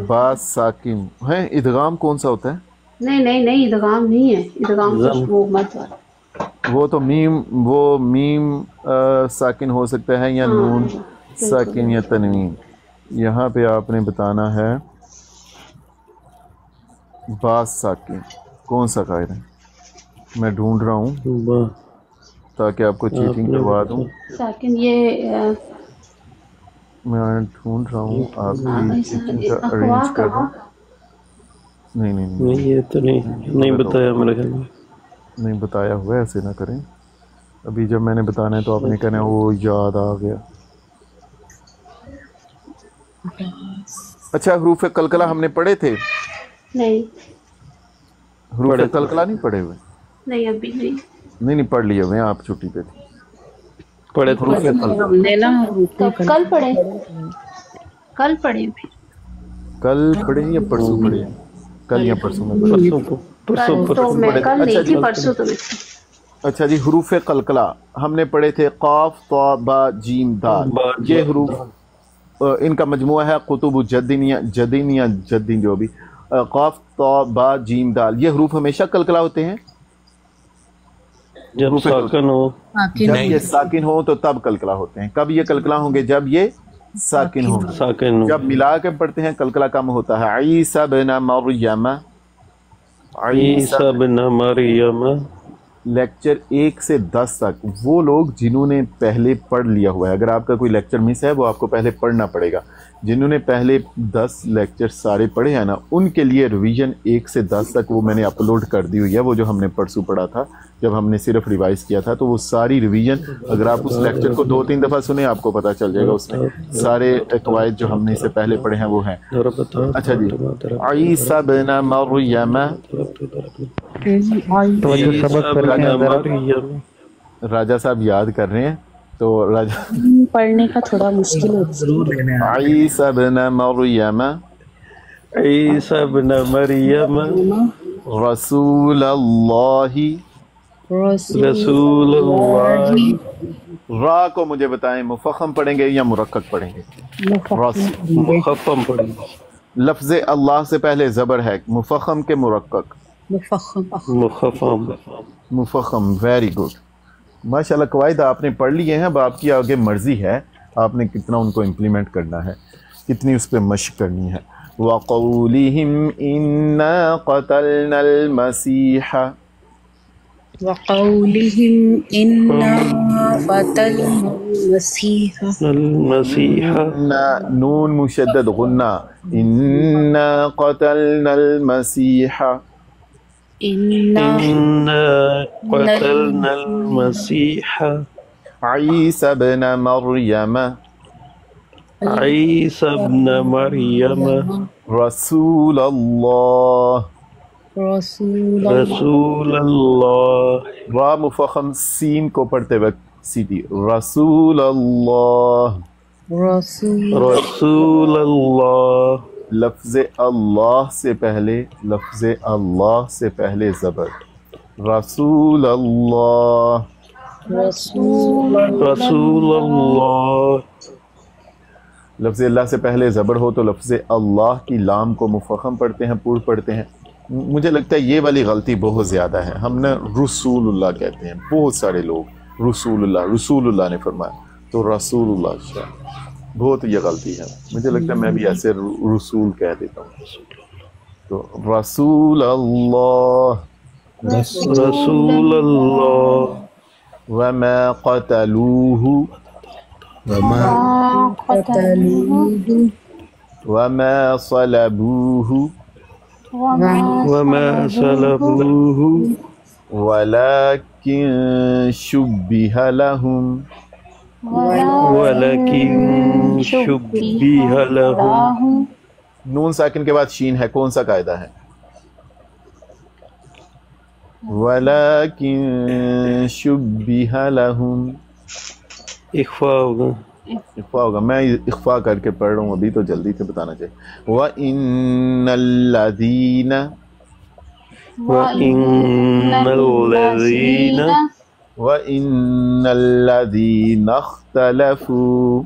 با ساکن ہے. ادغام کون سا ہوتا ہے؟ نہیں ادغام نہیں ہے. ادغام تو وہ مت والا، وہ تو میم ساکن ہو سکتا ہے یا نون ساکن یا تنوین. یہاں پہ آپ نے بتانا ہے با ساکن کون سا قاعدہ ہے. میں ڈھونڈ رہا ہوں تاکہ آپ کو چیٹنگ کروا دوں. ساکن یہ میں ڈھونڈ رہا ہوں، آپ کی چیٹنگ کا ارینج کر دوں. نہیں یہ تو نہیں بتایا میرے خیال میں. نہیں بتایا ہوا ہے، ایسے نہ کریں. ابھی جب میں نے بتانا ہے تو آپ نے کہنا ہے وہ یاد آ گیا. اچھا حروف قلقلہ ہم نے پڑھے تھے؟ نہیں حروف قلقلہ نہیں پڑھے ہوئے؟ نہیں ابھی نہیں پڑھ لیے ہوئے ہیں، آپ چھٹی پہ تھے. پڑھے حروف قلقلہ ہم نے نا کل پڑھے کل پڑھے یا پرسوں پڑھے؟ کل یا پرسوں میں پڑھے. تو میں کل نہیں تھی، پرسوں تو. اچھا جی، حروف قلقلہ ہم نے پڑھے تھے قاف طا با جیم دال. یہ حروف ان کا مجموعہ ہے قطب جدین یا جدین جو بھی. قاف طا با جیم دال، یہ حروف ہمیشہ قلقلہ ہوتے ہیں. جب ساکن ہو، جب یہ ساکن ہو تو تب قلقلہ ہوتے ہیں. کب یہ قلقلہ ہوں گے؟ جب یہ ساکن ہوں. ساکن ہو. جب ملا کے پڑھتے ہیں قلقلہ کم ہوتا ہے. عیسی ابن مریم، عیسی ابن مریم. لیکچر 1 سے 10 تک وہ لوگ جنہوں نے پہلے پڑھ لیا ہوا ہے، اگر آپ کا کوئی لیکچر مس ہے وہ آپ کو پہلے پڑھنا پڑے گا. جنہوں نے پہلے 10 لیکچر سارے پڑھے ہیں نا، ان کے لیے ریویژن 1 سے 10 تک وہ میں نے اپلوڈ کر دی ہوئی ہے. وہ جو ہم نے پرسوں پڑھا تھا جب ہم نے صرف ریوائز کیا تھا، تو وہ ساری ریویژن اگر آپ اس لیکچر کو 2-3 دفعہ سنیں آپ کو پتہ چل جائے گا. اس میں سارے قواعد جو ہم نے اس سے پہلے پڑھے ہیں وہ ہیں. اچھا جی، عیسی ابن مریم. راجہ صاحب یاد کر رہے ہیں تو راجہ پڑھنے کا تھوڑا مشکل ہوتا ہے. عیسی ابن مریم، عیسی ابن مریم رسول اللہ. رسول اللہ. را کو مجھے بتائیں، مفخم پڑھیں گے یا مرقق پڑھیں گے؟ مخفم پڑھی. لفظ اللہ سے پہلے زبر ہے، مفخم کے مرقق؟ مخفم. مفخم. ویری گڈ، ماشاءاللہ. قواعد آپ نے پڑھ لیے ہیں، اب آپ کی آگے مرضی ہے آپ نے کتنا ان کو امپلیمنٹ کرنا ہے، کتنی اس پہ مشق کرنی ہے. وَقَوْلِهِمْ إِنَّا قَتَلْنَا الْمَسِيحَ. وقولهم إنا قتلنا المسيح. نون مشدد غنہ. إِنَّا قَتَلْنَا الْمَسِيحَ. إنا قتلنا المسيح عيسى ابن مريم. عيسى ابن مريم رسول الله. رسول اللہ. را مفخم سین کو پڑھتے وقت سیدھی. رسول اللہ. رسول اللہ. لفظ اللہ سے پہلے زبر. رسول اللہ. رسول اللہ. لفظ اللہ سے پہلے زبر ہو تو لفظ اللہ کی لام کو مفخم پڑھتے ہیں، پور پڑھتے ہیں. مجھے لگتا ہے یہ والی غلطی بہت زیادہ ہے. ہم نے رسول اللہ کہتے ہیں, بہت سارے لوگ رسول اللہ نے فرمایا, تو رسول اللہ بہت یہ غلطی ہے. مجھے لگتا ہے میں بھی ایسے رسول کہہ دیتا ہوں. تو رسول اللہ رسول اللہ وما قتلوه وما صلبوه وما صلبوه ولكن شبه لهم ولكن شبه لهم. نون ساکن کے بعد شین ہے, کون سا قاعدہ ہے؟ وَلَكِن شُبِّهَ لَهُمْ. اخفا ہوگا. میں اخفا کر کے پڑھ رہا ہوں ابھی, تو جلدی سے بتانا چاہیے. وَإِنَّ الَّذِينَ اخْتَلَفُوا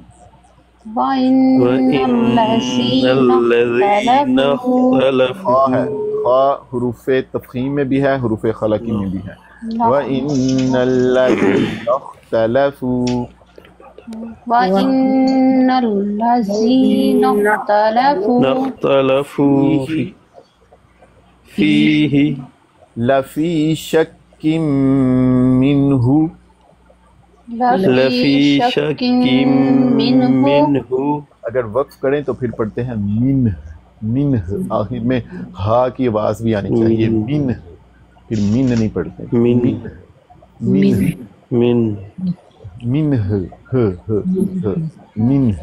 حروف تفخیم میں بھی ہے, حروف خلقی میں بھی ہے. وَإِنَّ الَّذِينَ اخْتَلَفُوا فِيهِ لَفِي شَكٍّ مِّنْهُ اگر وقف کریں تو پھر پڑھتے ہیں منہ, آخر میں ہا کی آواز بھی آنی چاہیے. من, پھر من نہیں پڑھتے. منہ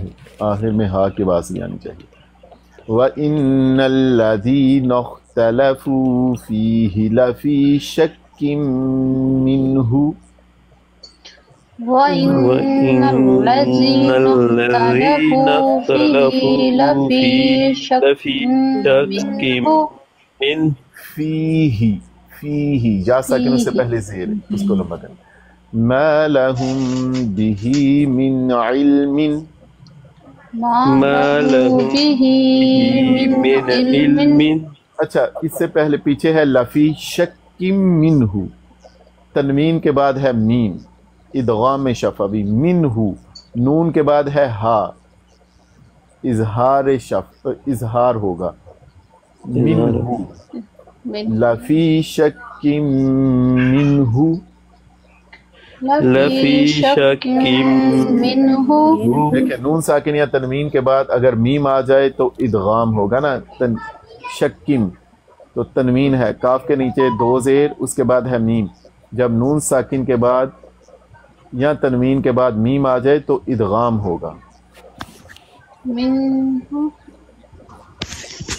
آخر میں ہا کی آواز بھی آنی چاہیے. وَإِنَّ الَّذِينَ اخْتَلَفُوا فِيهِ لَفِي شَكٍّ مِّنْهُ وَإِنَّ الَّذِينَ اخْتَلَفُوا لَفِي شَكٍّ مِّنْهُ. فِيهِ یا ساکن سے پہلے زیر, اس کو لمبا کریں. مَا لَهُمْ بِهِ مِنْ عِلْمٍ اچھا, اس سے پہلے پیچھے ہے لفی شکم منہ, تنوین کے بعد ہے میم, ادغام شفوی. منہ, نون کے بعد ہے ہا, اظہار ہوگا. منہ لفی شکم منہ لفی شک منہ. دیکھیں نون ساکن یا تنوین کے بعد اگر میم آ جائے تو ادغام ہوگا نا. شکم تو تنوین ہے, کاف کے نیچے دو زیر, اس کے بعد ہے میم. جب نون ساکن کے بعد یا تنوین کے بعد میم آ جائے تو ادغام ہوگا.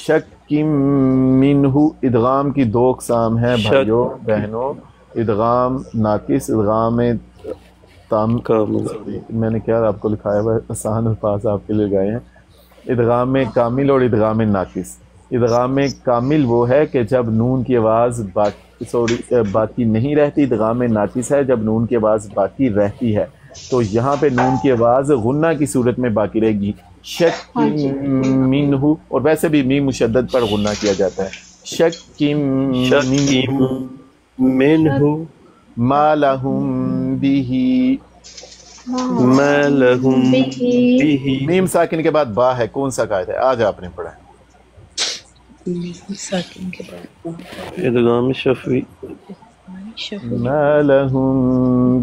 شکم منہ. ادغام کی دو اقسام ہیں بھائیوں بہنوں, ادغام ناقص, ادغام تام. میں نے کیا آپ کو لکھایا ہوا, آسان الفاظ آپ کے لیے گئے ہیں. ادغام کامل اور ادغام ناقص. ادغام کامل وہ ہے کہ جب نون کی آواز باقی نہیں رہتی. ادغام ناقص ہے جب نون کی آواز باقی رہتی ہے. تو یہاں پہ نون کی آواز غنہ کی صورت میں باقی رہے گی. شک منہ, اور ویسے بھی میم مشدد پر غنہ کیا جاتا ہے. شک منہ ما لہم بہ. ما لہم بہ. میم ساکن کے بعد با ہے, کون سا قاعدہ ہے؟ آج آپ نے پڑھا ہے. ساکن کے بعد ادغام شفوی. ما لہم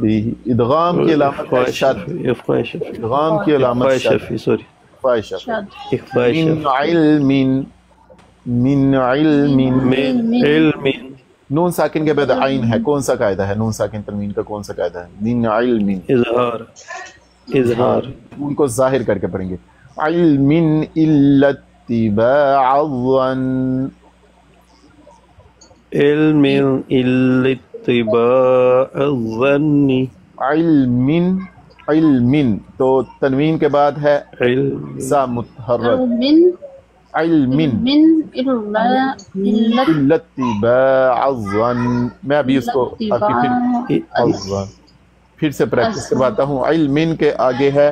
بہ. ادغام کی علامت ہے شد. اخفاء شفوی. ادغام کی علامت شفوی, سوری, اخفاء شفوی. اخفاء من شفوی. علم, من علم. من علم. نون ساکن کے بعد عین ہے, کون سا قاعدہ ہے؟ نون ساکن تنوین کا کون سا قاعدہ ہے؟ من علم. اظہار. ان کو ظاہر کر کے پڑھیں گے. علم الا اتباع الظن. علم الا اتباع الظن. علم تو تنوین کے بعد ہے سا متحرک. علم الا اتباع الظن. میں ابھی اس کو پھر سے پریکٹس کرواتا ہوں. علم کے آگے ہے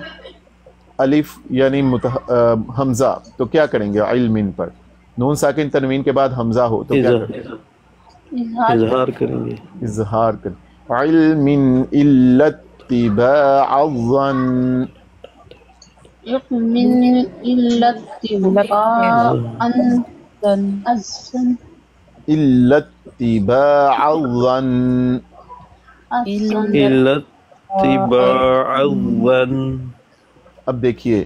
الف یعنی حمزہ, تو کیا کریں گے علم پر؟ نون ساکن تنوین کے بعد حمزہ ہو تو کیا کریں؟ اظہار کریں گے. اظہار کریں. علم الا اتباع الظن. من الا اتباع الظن. الا اتباع الظن. الا اتباع الظن. اب دیکھیے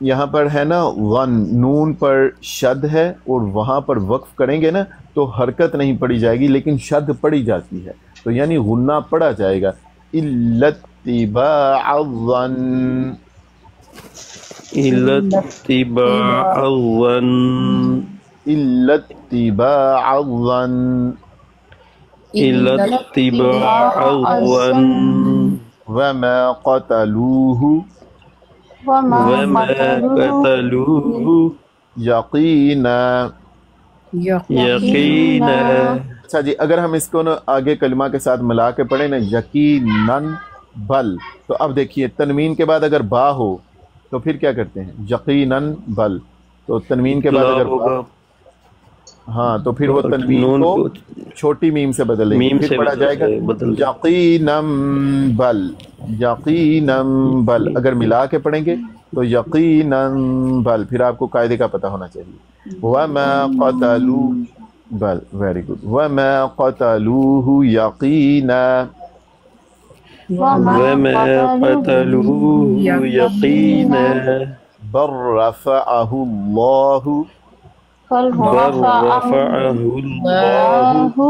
یہاں پر ہے نا ون، نون پر شد ہے اور وہاں پر وقف کریں گے نا تو حرکت نہیں پڑی جائے گی لیکن شد پڑی جاتی ہے، تو یعنی غنہ پڑا جائے گا. الا اتباع الظن. الا اتباع الظن. الا اتباع الظن. الا اتباع الظن. وما قتلوه. وما قتلوه یقینا. یقینا. اچھا جی، اگر ہم اس کو نا آگے کلمہ کے ساتھ ملا کے پڑھیں نا یقیناً بل، تو اب دیکھیے تنوین کے بعد اگر با ہو تو پھر کیا کرتے ہیں؟ یقیناً بل. تو تنوین کے بعد اگر با، ہاں تو پھر وہ تنوین کو چھوٹی میم سے بدل دیں گے، پھر پڑھا جائے گا یقیناً بل. یقیناً بل. اگر ملا کے پڑھیں گے تو یقیناً بل. پھر آپ کو قاعدے کا پتہ ہونا چاہیے. وما قتلوا بل. Very good. وما قتلوه یقینا. وما قتلوه یقینا. بل رفعه اللہ. بل رفعه اللہ.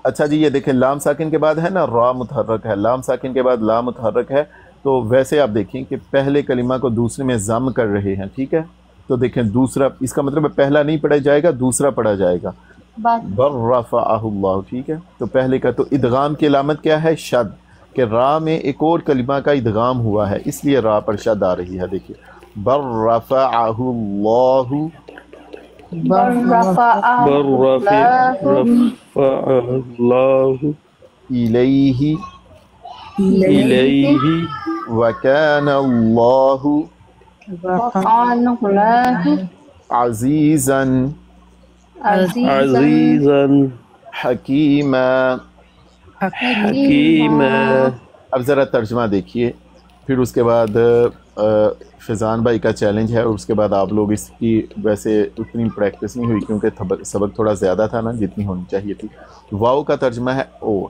اچھا جی، یہ دیکھیں لام ساکن کے بعد ہے نا را متحرک ہے، لام ساکن کے بعد لام متحرک ہے، تو ویسے آپ دیکھیں کہ پہلے کلمہ کو دوسرے میں ضم کر رہے ہیں، ٹھیک ہے؟ تو دیکھیں دوسرا، اس کا مطلب ہے پہلا نہیں پڑھا جائے گا، دوسرا پڑھا جائے گا. بر رفعہ اللہ، ٹھیک ہے؟ تو پہلے کا تو ادغام کی علامت کیا ہے؟ شد، کہ را میں ایک اور کلمہ کا ادغام ہوا ہے اس لیے را پر شد آ رہی ہے. دیکھیے بر رفعہ اللہ. بل رفعه اللہ الیہ الیہ. وکان اللہ عزیزا عزیزا حکیما. حکیما. اب ذرا ترجمہ دیکھیے، پھر اس کے بعد فیضان بھائی کا چیلنج ہے، اور اس کے بعد آپ لوگ اس کی ویسے اتنی پریکٹس نہیں ہوئی کیونکہ سبق تھوڑا زیادہ تھا نا جتنی ہونی چاہیے تھی. واو کا ترجمہ ہے اور،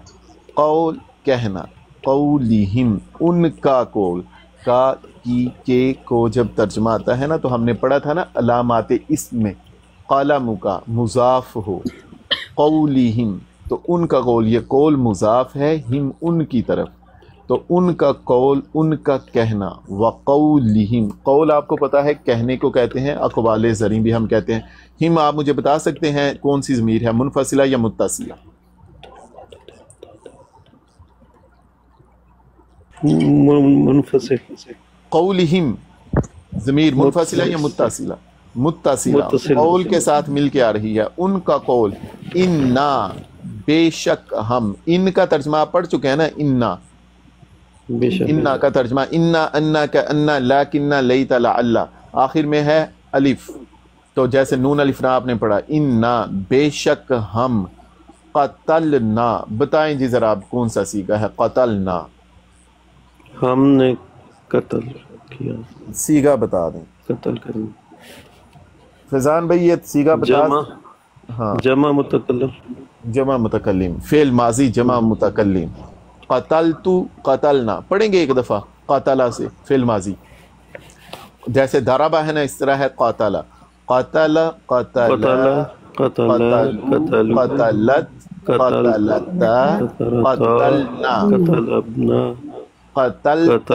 قول کہنا، قولہم ان کا قول، کا کی کے کو جب ترجمہ آتا ہے نا تو ہم نے پڑھا تھا نا علامات اسم میں قلم کا مضاف ہو، قولہم تو ان کا قول، یہ قول مضاف ہے، ہم ان کی طرف، تو ان کا قول ان کا کہنا. وقولہم، قول آپ کو پتا ہے کہنے کو کہتے ہیں، اقوال زریں بھی ہم کہتے ہیں. ہم آپ مجھے بتا سکتے ہیں کون سی ضمیر ہے، منفصلہ یا متصلہ؟ منفصل. قولہم ضمیر منفصلہ یا متصلہ؟ متصلہ. قول کے ساتھ مل کے آ رہی ہے. ان کا قول، انا بے شک ہم، ان کا ترجمہ آپ پڑھ چکے ہیں نا، انا انا کا ترجمہ انا، انا کا انا، لیکننا لیت لعل، آخر میں ہے الف، تو جیسے نون الف نا آپ نے پڑھا، انا بے شک ہم، قتلنا. بتائیں جی ذرا آپ کون سا سیگا ہے قتلنا؟ ہم نے قتل کیا. سیگا بتا دیں. قتل کریں. فیضان بھائی یہ سیگا بتا. جمع. ہاں جمع متکلم. جمع متکلم، فعل ماضی جمع متکلم. قتلتو قتلنا پڑھیں گے ایک دفعہ قتلہ سے، فعل ماضی. جیسے ضربہ ہے نا اس طرح ہے قاتل، قتل قتل قتلت قتلتا قتلنا قتلت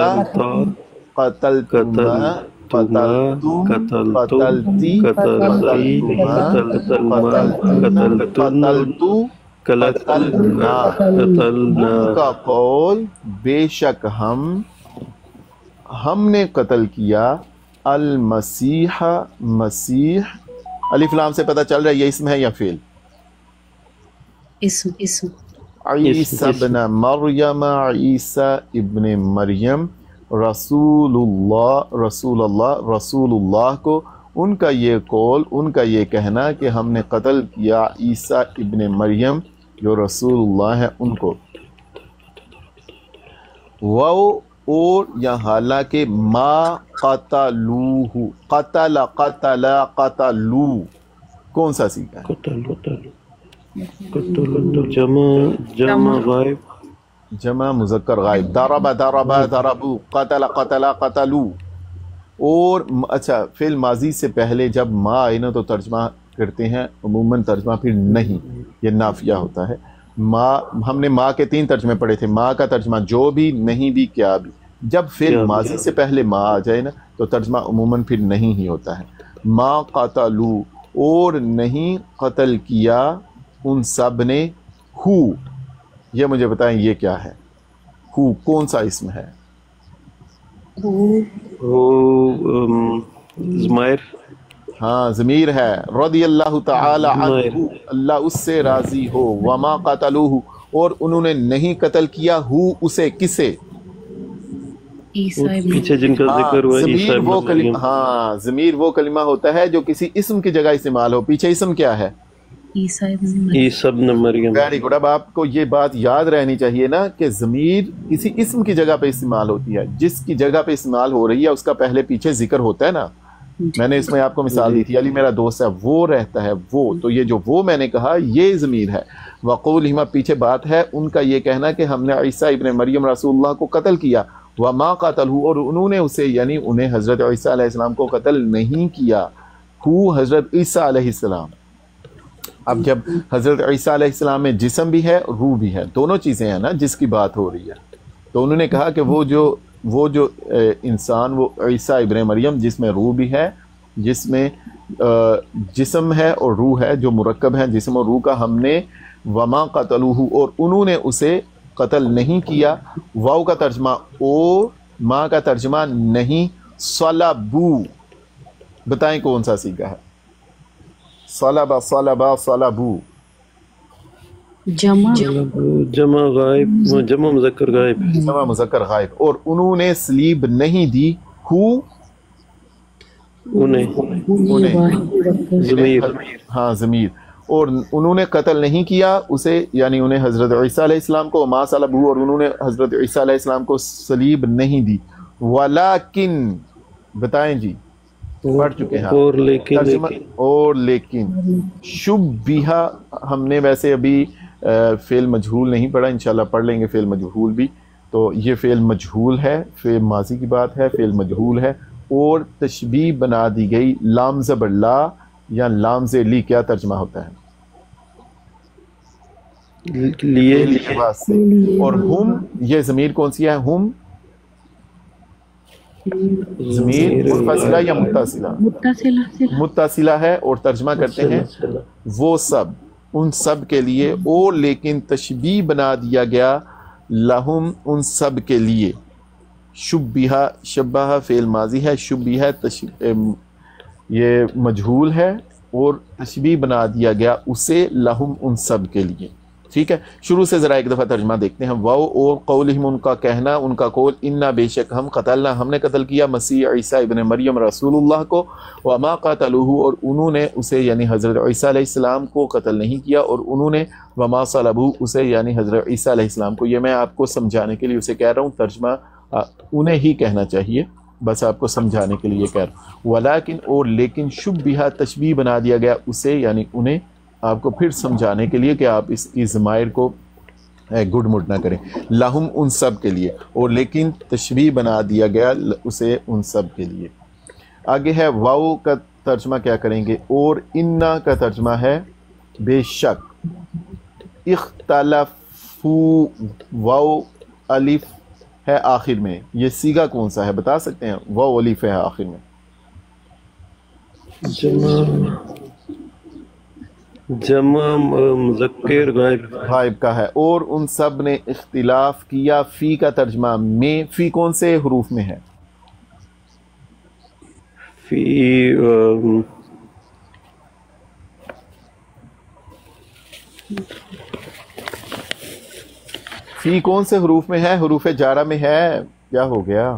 قتلتما قتلتم قتلتی قتلتما قتلتو قتلنا. ان کا قول بے شک ہم نے قتل کیا المسیح مسیح. الف لام سے پتہ چل رہا ہے یہ اسم ہے یا فعل؟ اسم. عیسی ابن مریم، عیسی ابن مریم، رسول اللہ کو ان کا یہ قول، ان کا یہ کہنا کہ ہم نے قتل کیا عیسیٰ ابن مریم جو رسول اللہ ہے ان کو، وہ اور یا حالانکہ ما قتلوہ، قتلو کون سا سیکھا ہے؟ قتل جمع غائب، جمع مذکر غائب، ضربو، قتلو. اور اچھا فعل ماضی سے پہلے جب ما آئے نا تو ترجمہ کرتے ہیں عموماً ترجمہ پھر نہیں، یہ نافیہ ہوتا ہے. ما ہم نے ما کے 3 ترجمے پڑھے تھے، ما کا ترجمہ جو بھی، نہیں بھی، کیا بھی. جب فعل ماضی سے پہلے ما آ جائے نا تو ترجمہ عموماً پھر نہیں ہی ہوتا ہے. ما قتلو، اور نہیں قتل کیا ان سب نے، ہو، یہ مجھے بتائیں یہ کیا ہے؟ ہو کون سا اسم ہے؟ ضمیر، ہاں ضمیر ہے. رضی اللہ تعالی عنہ، اللہ اس سے راضی ہو. وما قتلوہ، اور انہوں نے نہیں قتل کیا، ہو اسے، کسے؟ پیچھے جن کا ذکر ہوا عیسیٰ ابن مریم. ہاں ضمیر وہ کلمہ ہوتا ہے جو کسی اسم کی جگہ استعمال ہو. پیچھے اسم کیا ہے؟ عیسیٰ ابن مریم. Very good. اب آپ کو یہ بات یاد رہنی چاہیے نا کہ ضمیر کسی اسم کی جگہ پہ استعمال ہوتی ہے، جس کی جگہ پہ استعمال ہو رہی ہے اس کا پہلے پیچھے ذکر ہوتا ہے نا. میں نے اس میں آپ کو مثال دی تھی، علی میرا دوست ہے، وہ رہتا ہے وہ، تو یہ جو وہ میں نے کہا یہ ضمیر ہے. وقولہما، پیچھے بات ہے ان کا یہ کہنا کہ ہم نے عیسیٰ ابن مریم رسول اللہ کو قتل کیا. وما قتلہ، اور انہوں نے اسے یعنی انہیں حضرت عیسیٰ علیہ السلام کو قتل نہیں کیا. ہو حضرت عیسیٰ علیہ السلام. اب جب حضرت عیسیٰ علیہ السلام میں جسم بھی ہے روح بھی ہے، دونوں چیزیں ہیں نا جس کی بات ہو رہی ہے، تو انہوں نے کہا کہ وہ جو انسان، وہ عیسیٰ ابن مریم جس میں روح بھی ہے، جس میں جسم ہے اور روح ہے، جو مرکب ہے جسم اور روح کا، ہم نے وما قتلوہ، اور انہوں نے اسے قتل نہیں کیا. واو کا ترجمہ اور، ما کا ترجمہ نہیں. صلبو، بتائیں کون سا سیگا ہے؟ صلب، صلبا، صلبو. جمع غائب، جمع مذکر غائب، جمع مذکر غائب. اور انہوں نے سلیب نہیں دی، ہو انہیں، ضمیر، ہاں ضمیر. اور انہوں نے قتل نہیں کیا اسے، یعنی انہیں حضرت عیسیٰ علیہ السلام کو. ما صلبو، اور انہوں نے حضرت عیسیٰ علیہ السلام کو سلیب نہیں دی. ولیکن، بتائیں جی، پڑھ چکے ہیں اور لیکن، اور لیکن. شبیہ، ہم نے ویسے ابھی فعل مجہول نہیں پڑھا، انشاءاللہ پڑھ لیں گے فعل مجہول بھی. تو یہ فعل مجہول ہے، فعل ماضی کی بات ہے، فعل مجہول ہے، اور تشبیہ بنا دی گئی. لام زبر لا یا لام سے لی کیا ترجمہ ہوتا ہے؟ لیے. اور ہم، یہ ضمیر کون سی ہے؟ ہم ضمیر منفصلہ یا متصلہ؟ متصلہ ہے، اور ترجمہ کرتے ہیں وہ سب، ان سب کے لیے. اور لیکن تشبیہ بنا دیا گیا لہم، ان سب کے لیے. شبیہ، شبہ فعل ماضی ہے، شبیہ یہ مجہول ہے، اور تشبیہ بنا دیا گیا اسے لہم، ان سب کے لیے. ٹھیک ہے، شروع سے ذرا ایک دفعہ ترجمہ دیکھتے ہیں. واو اور قولہم، ان کا کہنا، ان کا قول. انا، بے شک ہم، قتلنا، ہم نے قتل کیا، مسیح عیسیٰ ابن مریم رسول اللہ کو. وما قتلوہ، اور انہوں نے اسے یعنی حضرت عیسیٰ علیہ السلام کو قتل نہیں کیا. اور انہوں نے وما صلبوہ، اسے یعنی حضرت عیسیٰ علیہ السلام کو. یہ میں آپ کو سمجھانے کے لیے اسے کہہ رہا ہوں، ترجمہ انہیں ہی کہنا چاہیے، بس آپ کو سمجھانے کے لیے یہ کہہ رہا ہوں. ولیکن، اور لیکن، شبیہ تشبیہ بنا دیا گیا اسے یعنی انہیں، آپ کو پھر سمجھانے کے لیے کہ آپ اس کی ضمائر کو گڈ مڈ نہ کریں. لہم، ان سب کے لیے. اور لیکن تشبیہ بنا دیا گیا اسے ان سب کے لیے. آگے ہے واو کا ترجمہ کیا کریں گے؟ اور انا کا ترجمہ ہے بے شک. اختلفو، واو الف ہے آخر میں، یہ سیگا کون سا ہے بتا سکتے ہیں؟ واو الف ہے آخر میں. جمع مذکر غائب، غائب کا ہے. اور ان سب نے اختلاف کیا. فی کا ترجمہ میں، فی کون سے حروف میں ہے؟ فی کون سے حروف میں ہے؟ حروف جارہ میں ہے. کیا ہو گیا؟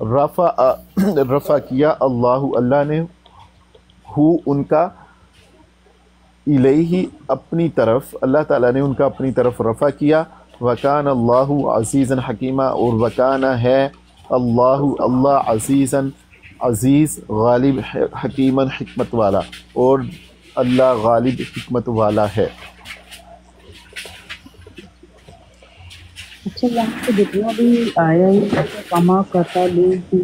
رفع کیا اللہ نے ہو ان کا الیہ اپنی طرف، اللہ تعالیٰ نے ان کا اپنی طرف رفع کیا. وکان اللہ عزیزا حکیمہ، اور وکان ہے اللہ عزیزا عزیز غالب، حکیمن حکمت والا، اور اللہ غالب حکمت والا ہے. اچھا یہاں پہ جتنا بھی آیا ہے کما قتلوا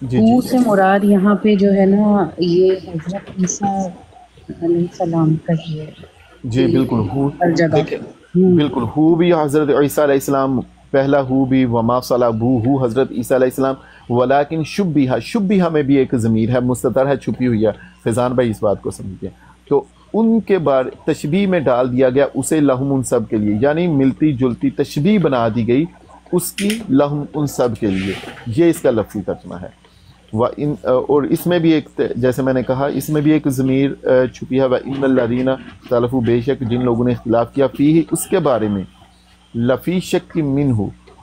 جی سے مراد یہاں پہ جو ہے نا یہ حضرت عیسیٰ علیہ السلام کا ہی ہے جی بالکل. ہو ہر جگہ. دیکھیں بالکل، ہو بھی حضرت عیسیٰ علیہ السلام، پہلا ہو بھی وما صلبوہ ہو حضرت عیسیٰ علیہ السلام، ولیکن شبیہ میں بھی ایک ضمیر ہے، مستتر ہے، چھپی ہوئی ہے. فیضان بھائی اس بات کو سمجھیں، تو ان کے بارے تشبیہ میں ڈال دیا گیا اسے لہم ان سب کے لیے، یعنی ملتی جلتی تشبیہ بنا دی گئی اس کی لہم ان سب کے لیے. یہ اس کا لفظی ترجمہ ہے. اور اس میں بھی ایک، جیسے میں نے کہا، اس میں بھی ایک ضمیر چھپی ہے. وَإِنَّ الَّذِينَ اخْتَلَفُوا، بے شک جن لوگوں نے اختلاف کیا، فیہ اس کے بارے میں، لفی شک منہ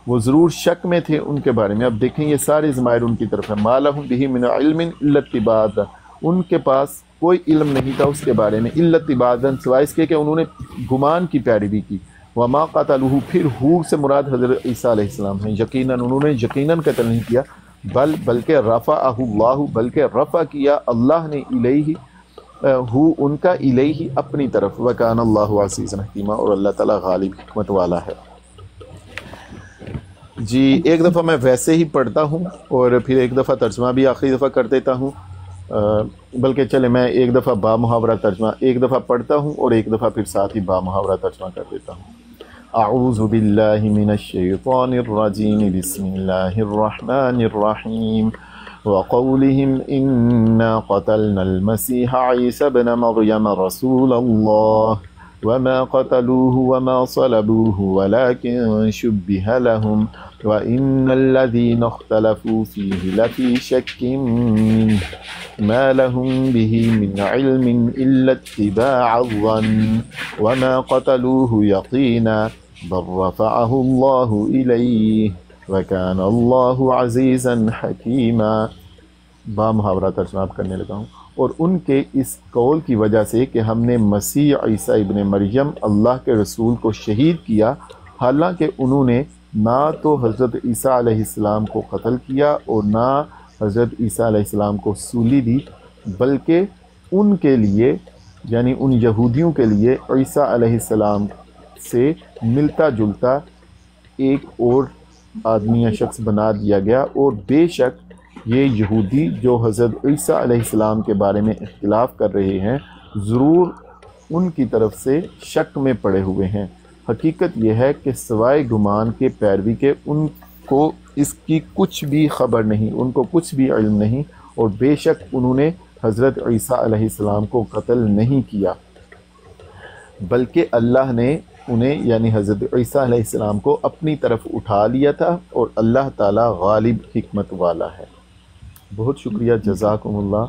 وہ ضرور شک میں تھے ان کے بارے میں. اب دیکھیں یہ سارے ضمائر ان کی طرف ہے. مَا لَهُمْ بِهِ مِنْ عِلْمٍ إِلَّا اتِّبَاعًا، ان کے پاس کوئی علم نہیں تھا اس کے بارے میں، إِلَّا اتِّبَاعًا سوائے اس کے کہ انہوں نے گمان کی پیروی کی. وَمَا قَتَلُوهُ، پھر ہو سے مراد حضرت عیسیٰ علیہ السلام ہیں. یقیناً انہوں نے یقیناً قتل نہیں کیا، بلکہ رفعہ اللہ، بلکہ رفع کیا اللہ نے الیہ ہو ان کا الیہ اپنی طرف. وکان اللہ عزیزا حکیما، اور اللہ تعالیٰ غالب حکمت والا ہے. جی ایک دفعہ میں ویسے ہی پڑھتا ہوں اور پھر ایک دفعہ ترجمہ بھی آخری دفعہ کر دیتا ہوں. بلکہ چلے میں ایک دفعہ با محاورہ ترجمہ ایک دفعہ پڑھتا ہوں اور ایک دفعہ پھر ساتھ ہی با محاورہ ترجمہ کر دیتا ہوں. اعوذ باللہ من الشیطان الرجیم، بسم اللہ الرحمن الرحیم. وقولهم إنا قتلنا المسيح عيسى ابن مريم رسول الله وما قتلوه وما صلبوه ولكن شبه لهم وإن الذين اختلفوا فيه لفي شك منه ما لهم به من علم إلا اتباع الظن وما قتلوه يقينا بل رفعه الله إليه وَكَانَ اللَّهُ عَزِيزًا حَكِيمًا. با محاورہ ترجمہ کرنے لگا ہوں. اور ان کے اس قول کی وجہ سے کہ ہم نے مسیح عیسیٰ ابن مریم اللہ کے رسول کو شہید کیا، حالانکہ انہوں نے نہ تو حضرت عیسیٰ علیہ السلام کو قتل کیا اور نہ حضرت عیسیٰ علیہ السلام کو سولی دی، بلکہ ان کے لیے یعنی ان یہودیوں کے لیے عیسیٰ علیہ السلام سے ملتا جلتا ایک اور آدمی یا شخص بنا دیا گیا. اور بے شک یہ یہودی جو حضرت عیسیٰ علیہ السلام کے بارے میں اختلاف کر رہے ہیں ضرور ان کی طرف سے شک میں پڑے ہوئے ہیں. حقیقت یہ ہے کہ سوائے گمان کے پیروی کے ان کو اس کی کچھ بھی خبر نہیں، ان کو کچھ بھی علم نہیں، اور بے شک انہوں نے حضرت عیسیٰ علیہ السلام کو قتل نہیں کیا، بلکہ اللہ نے انہیں یعنی حضرت عیسیٰ علیہ السلام کو اپنی طرف اٹھا لیا تھا، اور اللہ تعالیٰ غالب حکمت والا ہے. بہت شکریہ، جزاکم اللہ.